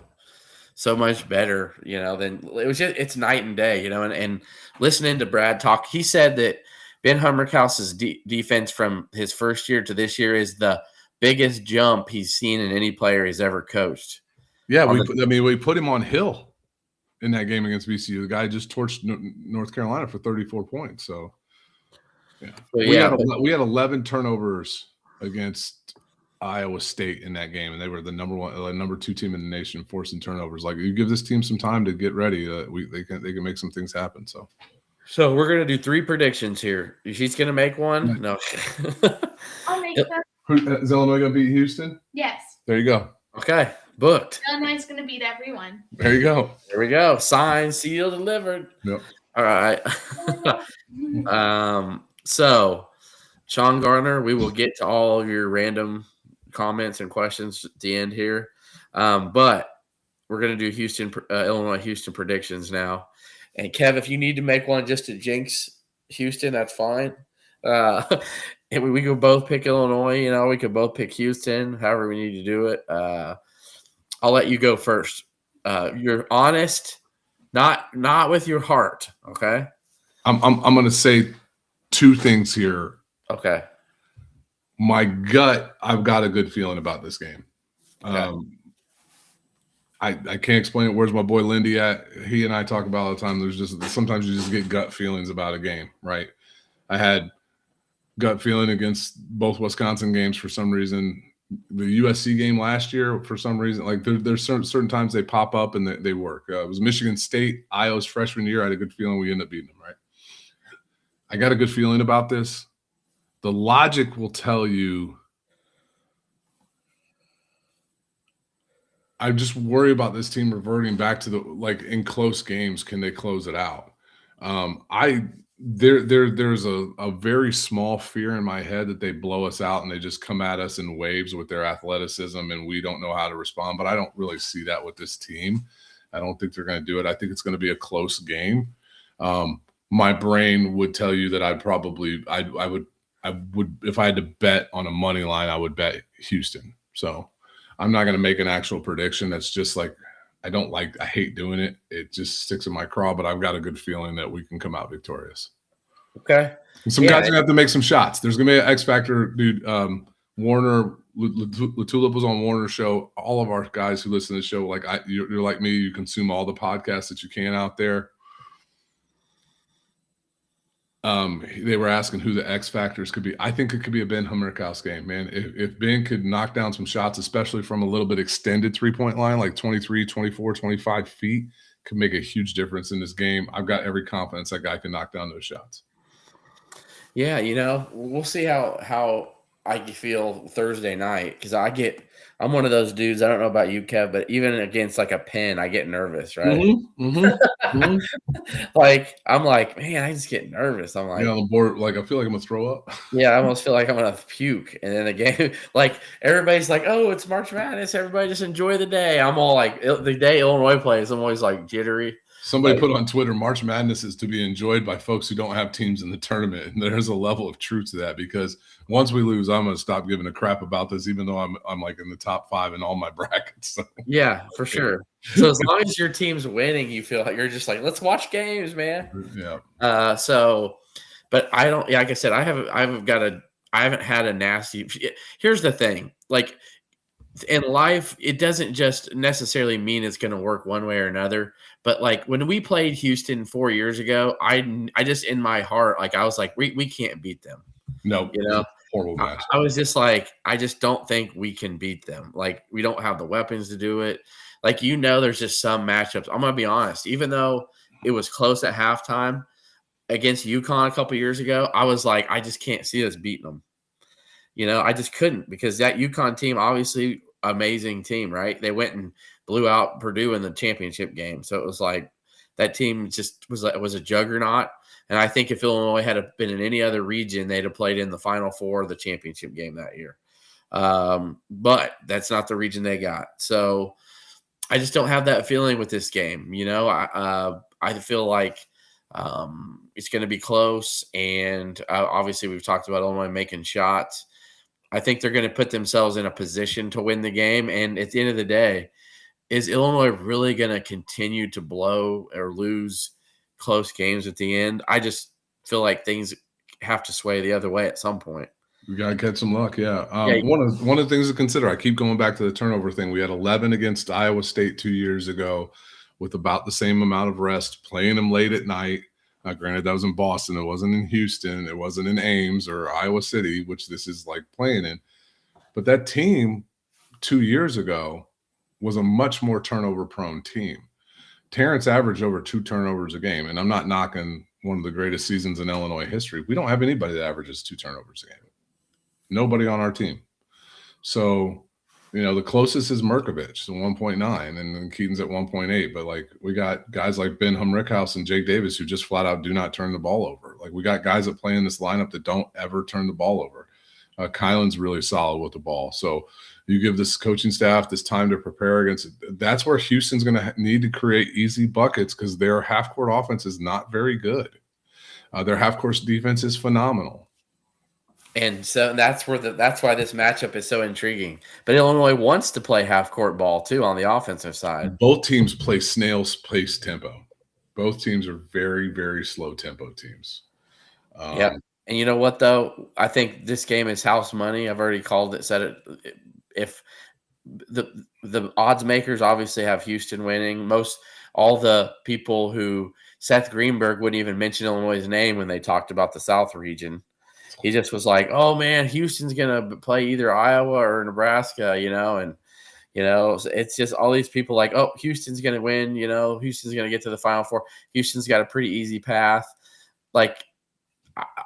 [SPEAKER 2] much better, than it's night and day, and listening to Brad talk, he said that Ben Hummerkaus's defense from his first year to this year is the biggest jump he's seen in any player he's ever coached.
[SPEAKER 3] Yeah, we put him on Hill in that game against VCU. The guy just torched North Carolina for 34 points. So, yeah, we had 11 turnovers against Iowa State in that game, and they were the number 2 team in the nation forcing turnovers. Like, you give this team some time to get ready, they can make some things happen. So
[SPEAKER 2] we're gonna do 3 predictions here. She's gonna make one. No,
[SPEAKER 4] I'll make them.
[SPEAKER 3] Is Illinois gonna beat Houston?
[SPEAKER 4] Yes.
[SPEAKER 3] There you go.
[SPEAKER 2] Okay, booked.
[SPEAKER 4] Illinois is gonna beat everyone.
[SPEAKER 3] There you go.
[SPEAKER 2] There we go. Signed, sealed, delivered.
[SPEAKER 3] Yep.
[SPEAKER 2] All right. So, Sean Garner, we will get to all of your random comments and questions at the end here, but we're going to do Illinois Houston predictions now. And Kev, if you need to make one just to jinx Houston, that's fine. And we could both pick Illinois. We could both pick Houston. However we need to do it. I'll let you go first. You're honest, not with your heart. Okay.
[SPEAKER 3] I'm going to say 2 things here.
[SPEAKER 2] Okay.
[SPEAKER 3] My gut, I've got a good feeling about this game. Okay. I can't explain it. Where's my boy Lindy at? He and I talk about all the time. Sometimes you just get gut feelings about a game, right? I had gut feeling against both Wisconsin games for some reason. The USC game last year, for some reason, like there's certain times they pop up and they work. It was Michigan State, Iowa's freshman year. I had a good feeling we ended up beating them, right? I got a good feeling about this. The logic will tell you. I just worry about this team reverting back to in close games. Can they close it out? There's a very small fear in my head that they blow us out and they just come at us in waves with their athleticism and we don't know how to respond. But I don't really see that with this team. I don't think they're going to do it. I think it's going to be a close game. My brain would tell you that I would if I had to bet on a money line, I would bet Houston. So I'm not going to make an actual prediction. That's just I hate doing it. It just sticks in my craw, but I've got a good feeling that we can come out victorious.
[SPEAKER 2] Okay.
[SPEAKER 3] And some guys are going to have to make some shots. There's going to be an X factor, dude. Warner, Latulip was on Warner's show. All of our guys who listen to the show, you're like me, you consume all the podcasts that you can out there. They were asking who the X factors could be. I think it could be a Ben Hummerkaus game, man. If Ben could knock down some shots, especially from a little bit extended 3-point line, like 23, 24, 25 feet, could make a huge difference in this game. I've got every confidence that guy can knock down those shots.
[SPEAKER 2] Yeah, we'll see how I feel Thursday night because I'm one of those dudes. I don't know about you, Kev, but even against like a Penn, I get nervous, right? Like I'm like, man, I just get nervous. I'm like,
[SPEAKER 3] on the board, like I feel like I'm gonna throw up.
[SPEAKER 2] Yeah, I almost feel like I'm gonna puke. And then the game, like everybody's like, "Oh, it's March Madness. Everybody just enjoy the day." I'm all like, the day Illinois plays, I'm always like jittery.
[SPEAKER 3] Somebody put on Twitter, March Madness is to be enjoyed by folks who don't have teams in the tournament. And there's a level of truth to that because once we lose, I'm going to stop giving a crap about this, even though I'm like in the top 5 in all my brackets. So.
[SPEAKER 2] Yeah, for sure. So as long as your team's winning, you feel like you're just like, let's watch games, man.
[SPEAKER 3] Yeah.
[SPEAKER 2] But I don't, like I said, I haven't had a nasty. Here's the thing. Like in life, it doesn't just necessarily mean it's going to work one way or another. But like when we played Houston 4 years ago, I just in my heart, like I was like, we can't beat them.
[SPEAKER 3] No, horrible match.
[SPEAKER 2] I was just like, I just don't think we can beat them. Like we don't have the weapons to do it. Like there's just some matchups. I'm gonna be honest. Even though it was close at halftime against UConn a couple years ago, I was like, I just can't see us beating them. I just couldn't because that UConn team, obviously amazing team, right? They went and blew out Purdue in the championship game. So it was like that team just was a juggernaut. And I think if Illinois had been in any other region, they'd have played in the Final Four of the championship game that year. But that's not the region they got. So I just don't have that feeling with this game. I feel like it's going to be close. And obviously we've talked about Illinois making shots. I think they're going to put themselves in a position to win the game. And at the end of the day, is Illinois really going to continue to blow or lose close games at the end? I just feel like things have to sway the other way at some point.
[SPEAKER 3] We got to catch some luck, yeah. One of the things to consider, I keep going back to the turnover thing. We had 11 against Iowa State 2 years ago with about the same amount of rest, playing them late at night. Granted, that was in Boston. It wasn't in Houston. It wasn't in Ames or Iowa City, which this is like playing in. But that team 2 years ago was a much more turnover-prone team. Terrence averaged over 2 turnovers a game, and I'm not knocking one of the greatest seasons in Illinois history. We don't have anybody that averages 2 turnovers a game. Nobody on our team. So, the closest is Merkovich, so 1.9, and then Keaton's at 1.8. But, like, we got guys like Ben Humrickhouse and Jake Davis who just flat out do not turn the ball over. Like, we got guys that play in this lineup that don't ever turn the ball over. Kylan's really solid with the ball. So you give this coaching staff this time to prepare against it. That's where Houston's going to need to create easy buckets because their half-court offense is not very good. Their half-court defense is phenomenal.
[SPEAKER 2] And so that's why this matchup is so intriguing. But Illinois wants to play half-court ball, too, on the offensive side.
[SPEAKER 3] Both teams play snail's pace tempo. Both teams are very, very slow tempo teams.
[SPEAKER 2] Yeah. And you know what, though? I think this game is house money. I've already said it. If the odds makers obviously have Houston winning, all the people who Seth Greenberg wouldn't even mention Illinois' name when they talked about the South region. He just was like, "Oh man, Houston's gonna play either Iowa or Nebraska," and so it's just all these people like, "Oh, Houston's gonna win," Houston's gonna get to the Final Four. Houston's got a pretty easy path. Like,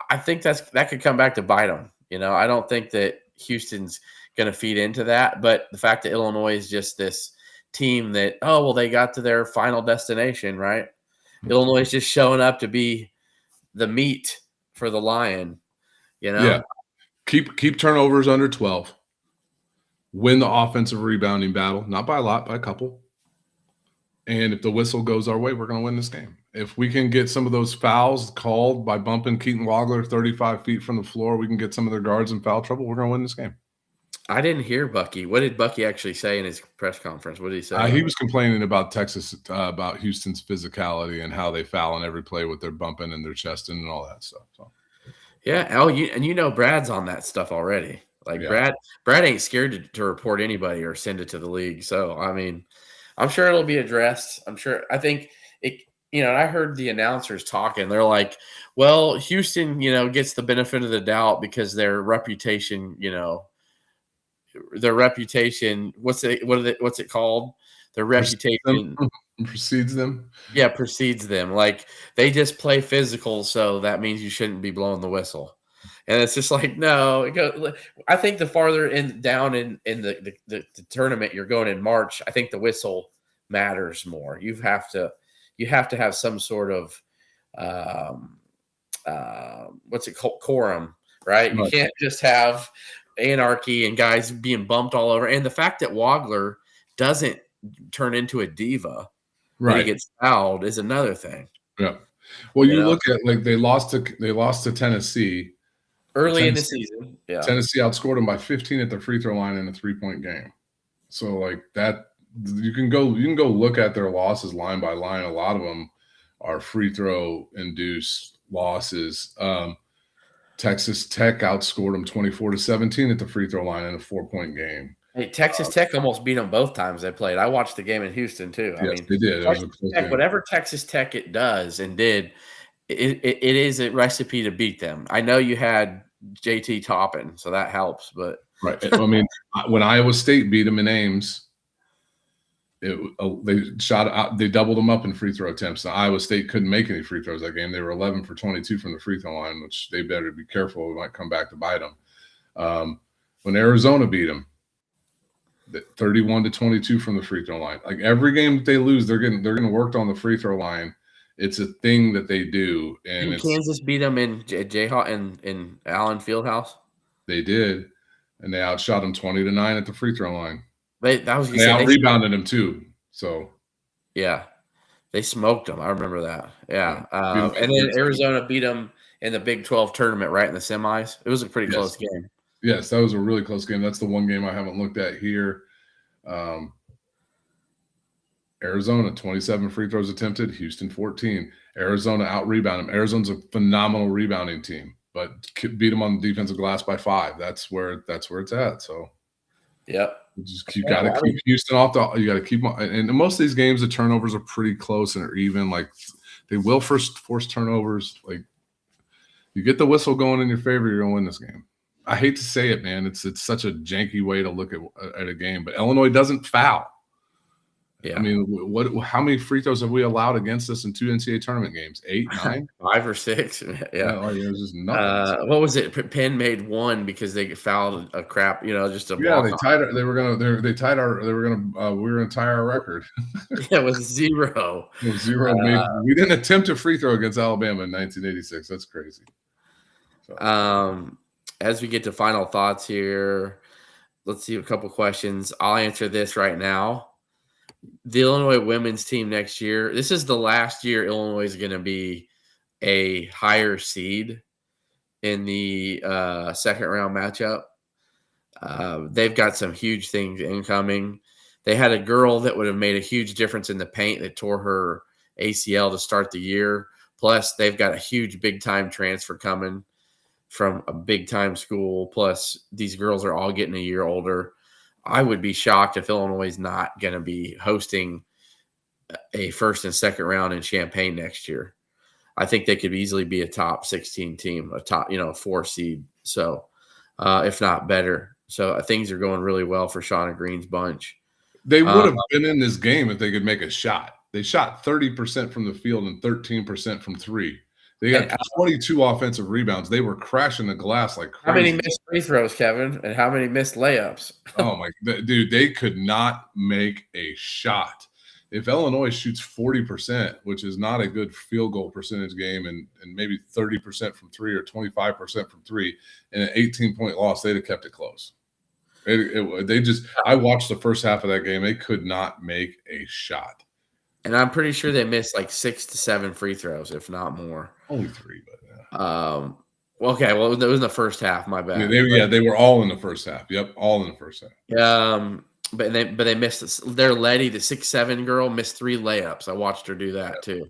[SPEAKER 2] I think that could come back to bite them. I don't think that Houston's going to feed into that, but the fact that Illinois is just this team that, they got to their final destination, right? Mm-hmm. Illinois is just showing up to be the meat for the lion,
[SPEAKER 3] Yeah. Keep turnovers under 12. Win the offensive rebounding battle, not by a lot, by a couple. And if the whistle goes our way, we're going to win this game. If we can get some of those fouls called by bumping Keaton Wagler 35 feet from the floor, we can get some of their guards in foul trouble, we're going to win this game.
[SPEAKER 2] I didn't hear Bucky. What did Bucky actually say in his press conference? What did he say?
[SPEAKER 3] He was complaining about Texas, about Houston's physicality and how they foul on every play with their bumping and their chesting and all that stuff. So.
[SPEAKER 2] Yeah. Brad's on that stuff already. Like, yeah. Brad ain't scared to report anybody or send it to the league. So, I mean, I'm sure it'll be addressed. I think it, I heard the announcers talking. They're like, well, Houston, gets the benefit of the doubt because their reputation, what's it called? Their reputation.
[SPEAKER 3] Precedes them.
[SPEAKER 2] Yeah, precedes them. Like they just play physical, so that means you shouldn't be blowing the whistle. And it's just like, no. I think the farther down in the tournament you're going in March, I think the whistle matters more. You have to have some sort of what's it called, quorum, right? You can't just have anarchy and guys being bumped all over. And the fact that Wagler doesn't turn into a diva when he gets fouled is another thing.
[SPEAKER 3] Yeah. Well, you look at, like, they lost to Tennessee
[SPEAKER 2] early in the season. Yeah.
[SPEAKER 3] Tennessee outscored them by 15 at the free throw line in a 3-point game. So like that, you can go look at their losses line by line. A lot of them are free throw induced losses. Texas Tech outscored them 24-17 at the free throw line in a 4-point game.
[SPEAKER 2] Hey, Texas Tech almost beat them both times they played. I watched the game in Houston too. I mean,
[SPEAKER 3] they did.
[SPEAKER 2] Whatever Texas Tech it does and did, it is a recipe to beat them. I know you had JT Toppin, so that helps. But
[SPEAKER 3] I mean, when Iowa State beat them in Ames, they doubled them up in free throw attempts. Now, Iowa State couldn't make any free throws that game. They were 11 for 22 from the free throw line, which they better be careful. It might come back to bite them. When Arizona beat them, 31-22 from the free throw line. Like every game that they lose, they're getting worked on the free throw line. It's a thing that they do. And
[SPEAKER 2] Kansas beat them in Jayhawk in Allen Fieldhouse.
[SPEAKER 3] They did, and they outshot them 20-9 at the free throw line.
[SPEAKER 2] They
[SPEAKER 3] out-rebounded them too. So
[SPEAKER 2] yeah, they smoked them. I remember that. Yeah, and then Arizona beat them in the Big 12 tournament, right in the semis. It was a pretty close game.
[SPEAKER 3] Yes, that was a really close game. That's the one game I haven't looked at here. Arizona, 27 free throws attempted. Houston, 14. Arizona out-rebounded them. Arizona's a phenomenal rebounding team, but beat them on the defensive glass by 5. That's where it's at. So,
[SPEAKER 2] yep.
[SPEAKER 3] You got to keep Houston off you got to keep them. And most of these games, the turnovers are pretty close and are even. Like they will force turnovers. Like you get the whistle going in your favor, you're gonna win this game. I hate to say it, man. It's such a janky way to look at a game, but Illinois doesn't foul. Yeah. I mean, how many free throws have we allowed against us in 2 NCAA tournament games? 8, 9?
[SPEAKER 2] 5 or 6. Yeah.
[SPEAKER 3] Like, it was just nothing.
[SPEAKER 2] What was it? Penn made 1 because they fouled a crap, just a
[SPEAKER 3] block. They tied it. We were gonna tie our record.
[SPEAKER 2] Yeah, it was 0.
[SPEAKER 3] It was 0. We didn't attempt a free throw against Alabama in 1986. That's crazy.
[SPEAKER 2] So. As we get to final thoughts here, let's see a couple questions. I'll answer this right now. The Illinois women's team next year, this is the last year Illinois is going to be a higher seed in the second round matchup. They've got some huge things incoming. They had a girl that would have made a huge difference in the paint that tore her ACL to start the year. Plus, they've got a huge big-time transfer coming from a big-time school. Plus, these girls are all getting a year older. I would be shocked if Illinois is not going to be hosting a first and second round in Champaign next year. I think they could easily be a top 16 team, a top, 4 seed. So, if not better. So things are going really well for Shauna Green's bunch.
[SPEAKER 3] They would have been in this game if they could make a shot. They shot 30% from the field and 13% from 3. They got 22 offensive rebounds. They were crashing the glass like crazy.
[SPEAKER 2] How many missed free throws, Kevin? And how many missed layups?
[SPEAKER 3] Oh, my – dude, they could not make a shot. If Illinois shoots 40%, which is not a good field goal percentage game, and maybe 30% from 3 or 25% from 3, in an 18-point loss, they'd have kept it close. I watched the first half of that game. They could not make a shot.
[SPEAKER 2] And I'm pretty sure they missed like 6 to 7 free throws, if not more.
[SPEAKER 3] Only 3, but
[SPEAKER 2] yeah. Okay, well, it was in the first half. My bad.
[SPEAKER 3] They were all in the first half. Yep, all in the first half.
[SPEAKER 2] But they missed their Letty, the 6'7" girl, missed 3 layups. I watched her do that too.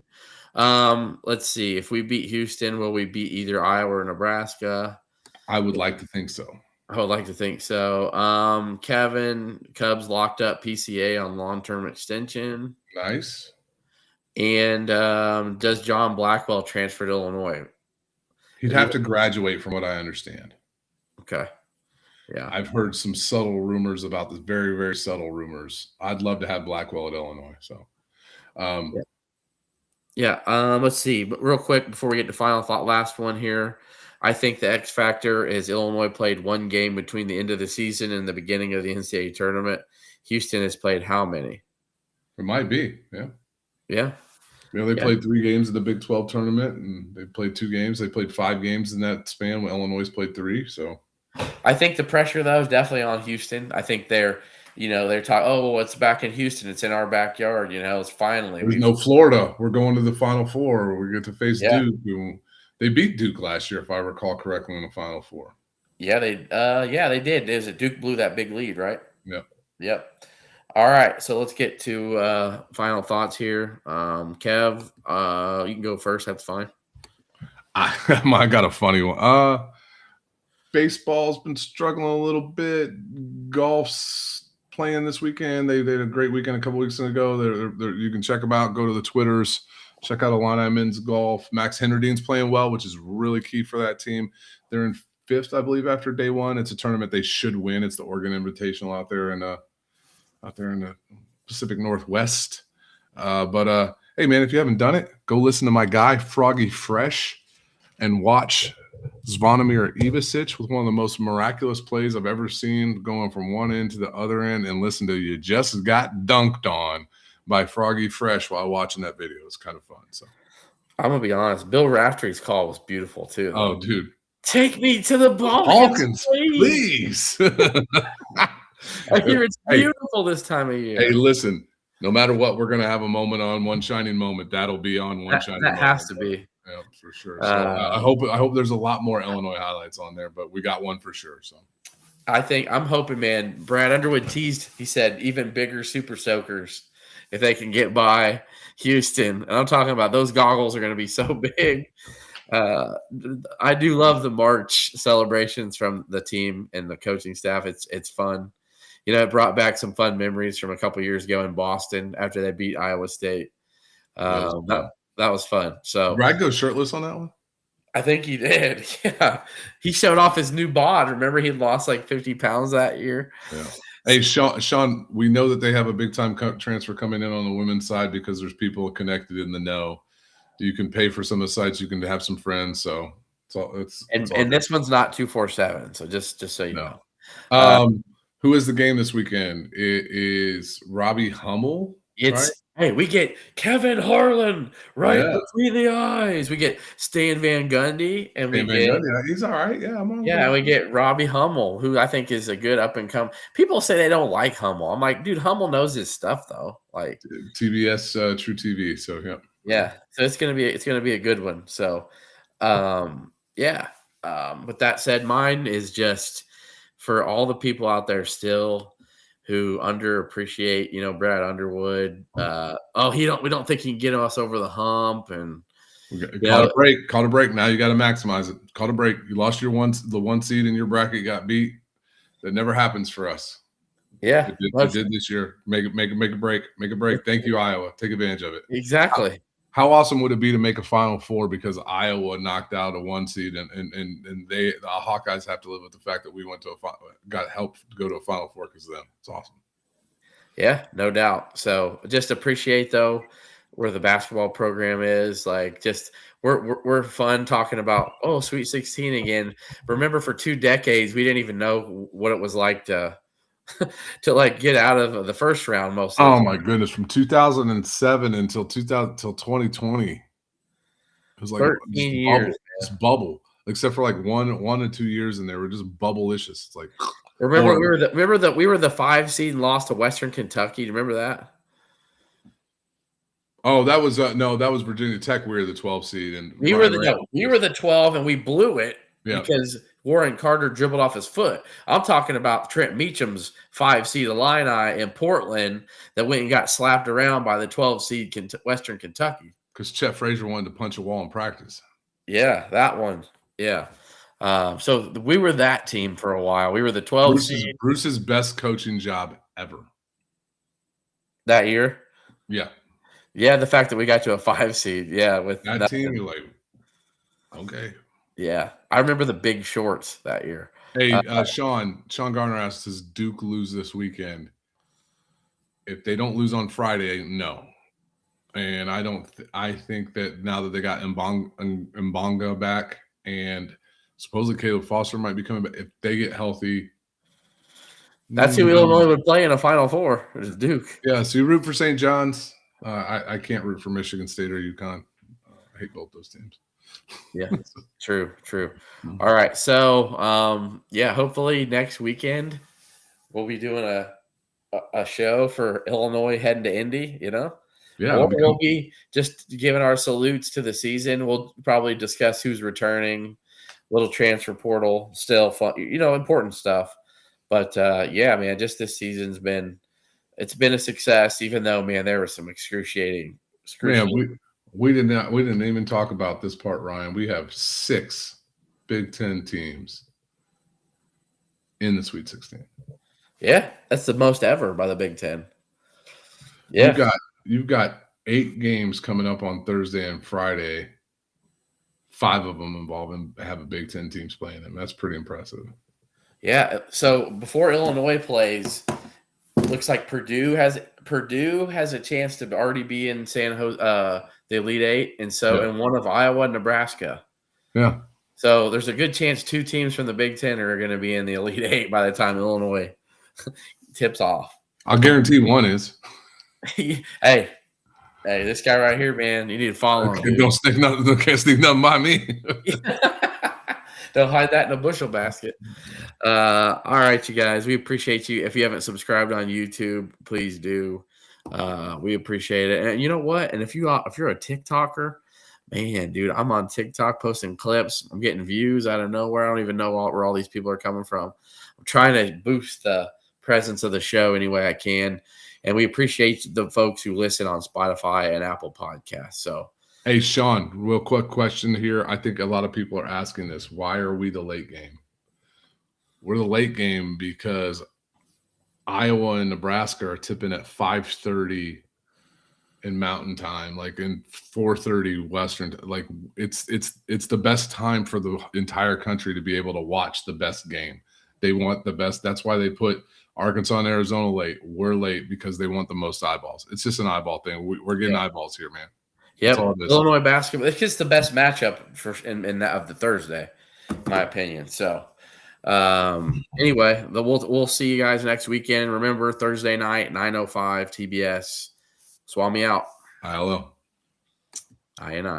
[SPEAKER 2] Let's see. If we beat Houston, will we beat either Iowa or Nebraska?
[SPEAKER 3] I would like to think so.
[SPEAKER 2] I would like to think so. Kevin, Cubs locked up PCA on long-term extension.
[SPEAKER 3] Nice.
[SPEAKER 2] And does John Blackwell transfer to Illinois?
[SPEAKER 3] He'd have to graduate from what I understand.
[SPEAKER 2] Okay. Yeah.
[SPEAKER 3] I've heard some subtle rumors about this, very, very subtle rumors. I'd love to have Blackwell at Illinois. So
[SPEAKER 2] Yeah. Let's see. But real quick before we get to final thought, last one here. I think the X factor is Illinois played one game between the end of the season and the beginning of the NCAA tournament. Houston has played how many?
[SPEAKER 3] It might be. Yeah.
[SPEAKER 2] Yeah.
[SPEAKER 3] They played 3 games in the Big 12 tournament, and they played 2 games. They played 5 games in that span when Illinois played 3. So
[SPEAKER 2] I think the pressure, though, is definitely on Houston. I think they're talking, oh, well, it's back in Houston. It's in our backyard. It's finally.
[SPEAKER 3] There's no Florida. We're going to the Final Four. We get to face
[SPEAKER 2] Duke.
[SPEAKER 3] They beat Duke last year, if I recall correctly, in the Final Four.
[SPEAKER 2] Yeah, they did. Duke blew that big lead, right?
[SPEAKER 3] Yep.
[SPEAKER 2] All right, so let's get to final thoughts here. Kev, you can go first. That's fine.
[SPEAKER 3] I got a funny one. Baseball's been struggling a little bit. Golf's playing this weekend. They had a great weekend a couple weeks ago. You can check them out. Go to the Twitters. Check out Illini men's golf. Max Henderdean's playing well, which is really key for that team. They're in 5th, I believe, after day 1. It's a tournament they should win. It's the Oregon Invitational out there in the Pacific Northwest. But hey, man, if you haven't done it, go listen to my guy Froggy Fresh and watch Zvonimir Ivasic with one of the most miraculous plays I've ever seen, going from one end to the other end, and listen to You Just Got Dunked On by Froggy Fresh while watching that video. It's kind of fun. So
[SPEAKER 2] I'm gonna be honest, Bill Raftery's call was beautiful too.
[SPEAKER 3] Oh, dude.
[SPEAKER 2] Take me to the Balkans,
[SPEAKER 3] please.
[SPEAKER 2] I hear it's beautiful this time of year.
[SPEAKER 3] Hey, listen, no matter what, we're gonna have a moment on One Shining Moment. That'll be on One Shining Moment.
[SPEAKER 2] That has to be.
[SPEAKER 3] Yeah, for sure. So I hope there's a lot more Illinois highlights on there, but we got one for sure. So
[SPEAKER 2] I'm hoping, man. Brad Underwood teased. He said even bigger Super Soakers if they can get by Houston. And I'm talking about those goggles are going to be so big. I do love the March celebrations from the team and the coaching staff. It's fun. It brought back some fun memories from a couple years ago in Boston after they beat Iowa State. That was fun. So
[SPEAKER 3] did Brad go shirtless on that one?
[SPEAKER 2] I think he did. Yeah. He showed off his new bod. Remember, he lost like 50 pounds that year.
[SPEAKER 3] Yeah. Hey, Sean, we know that they have a big-time transfer coming in on the women's side because there's people connected in the know. You can pay for some of the sites. You can have some friends. So it's
[SPEAKER 2] this one's not 247. So just so you know.
[SPEAKER 3] Who is the game this weekend? It is Robbie Hummel.
[SPEAKER 2] Right? Hey, we get Kevin Harlan between the eyes. We get Stan Van Gundy, and
[SPEAKER 3] he's all right. Yeah, I'm on.
[SPEAKER 2] Yeah, we get Robbie Hummel, who I think is a good up and come. People say they don't like Hummel. I'm like, dude, Hummel knows his stuff though. Like
[SPEAKER 3] TBS, True TV. So
[SPEAKER 2] yeah. So it's gonna be a good one. So, with that said, mine is just for all the people out there still who underappreciate, Brad Underwood. We don't think he can get us over the hump, and
[SPEAKER 3] call a break. Now you got to maximize it. Call a break. You lost the one seed in your bracket, got beat. That never happens for us.
[SPEAKER 2] Yeah,
[SPEAKER 3] it did this year. Make a break. Make a break. Thank you, Iowa. Take advantage of it.
[SPEAKER 2] Exactly.
[SPEAKER 3] How awesome would it be to make a Final Four because Iowa knocked out a 1 seed and the Hawkeyes have to live with the fact that we got help to go to a Final Four because of them. It's awesome.
[SPEAKER 2] Yeah, no doubt. So just appreciate though where the basketball program is. Like just we're fun talking about Sweet 16 again. Remember for 2 decades we didn't even know what it was like to like get out of the first round most of the time.
[SPEAKER 3] My goodness, from 2007 until 2020. It was like
[SPEAKER 2] 13 years.
[SPEAKER 3] It's bubble. Except for like one or 2 years in there, we're just bubble-licious. It's like
[SPEAKER 2] remember we were the 5 seed and lost to Western Kentucky. Do you remember that?
[SPEAKER 3] Oh, that was that was Virginia Tech. We were the 12 seed and
[SPEAKER 2] we were the 12 and we blew it because Warren Carter dribbled off his foot. I'm talking about Trent Meacham's 5 seed Illini in Portland that went and got slapped around by the 12 seed Western Kentucky.
[SPEAKER 3] Because Chet Frazier wanted to punch a wall in practice.
[SPEAKER 2] Yeah, that one. Yeah. So we were that team for a while. We were the 12 seed.
[SPEAKER 3] Bruce's best coaching job ever.
[SPEAKER 2] That year?
[SPEAKER 3] Yeah.
[SPEAKER 2] Yeah, the fact that we got to a 5 seed. Yeah, with
[SPEAKER 3] that team, you're like, okay.
[SPEAKER 2] Yeah, I remember the Big Shorts that year.
[SPEAKER 3] Hey, Sean Garner asked, does Duke lose this weekend? If they don't lose on Friday, no. And I think that now that they got Mbonga back and supposedly Caleb Foster might be coming back, if they get healthy.
[SPEAKER 2] That's who Illinois would play in a Final Four, is Duke.
[SPEAKER 3] Yeah, so you root for St. John's. I can't root for Michigan State or UConn. I hate both those teams.
[SPEAKER 2] Yeah, true. All right, so hopefully next weekend we'll be doing a show for Illinois heading to Indy.
[SPEAKER 3] Yeah,
[SPEAKER 2] or we'll be just giving our salutes to the season. We'll probably discuss who's returning, little transfer portal, still fun, important stuff. But man, just this season's been a success. Even though, man, there was some excruciating.
[SPEAKER 3] Man, we didn't even talk about this part, Ryan. We have 6 Big Ten teams in the Sweet 16.
[SPEAKER 2] Yeah, that's the most ever by the Big Ten. Yeah,
[SPEAKER 3] you've got 8 games coming up on Thursday and Friday. 5 of them have a Big Ten teams playing them. That's pretty impressive.
[SPEAKER 2] Yeah. So before Illinois plays, looks like Purdue has a chance to already be in San Jose, the Elite Eight, and one of Iowa and Nebraska.
[SPEAKER 3] Yeah.
[SPEAKER 2] So there's a good chance 2 teams from the Big Ten are going to be in the Elite Eight by the time Illinois tips off.
[SPEAKER 3] I'll guarantee one is.
[SPEAKER 2] Hey, this guy right here, man, you need to follow him.
[SPEAKER 3] Don't sneak nothing by me.
[SPEAKER 2] Don't hide that in a bushel basket. All right, you guys, we appreciate you. If you haven't subscribed on YouTube, please do. We appreciate it. And you know what? And if you're a TikToker, man, dude, I'm on TikTok posting clips. I'm getting views out of nowhere. I don't even know where all these people are coming from. I'm trying to boost the presence of the show any way I can. And we appreciate the folks who listen on Spotify and Apple Podcasts. So,
[SPEAKER 3] hey, Sean, real quick question here. I think a lot of people are asking this. Why are we the late game? We're the late game because Iowa and Nebraska are tipping at 5:30 in Mountain Time, like in 4:30 Western. Like it's the best time for the entire country to be able to watch the best game. They want the best. That's why they put Arkansas and Arizona late. We're late because they want the most eyeballs. It's just an eyeball thing. We're getting eyeballs here, man.
[SPEAKER 2] Yeah, Illinois basketball. It's just the best matchup in that of the Thursday, in my opinion. So, anyway, we'll see you guys next weekend. Remember, Thursday night, 9:05 TBS. Swallow me out.
[SPEAKER 3] ILO.
[SPEAKER 2] I and I.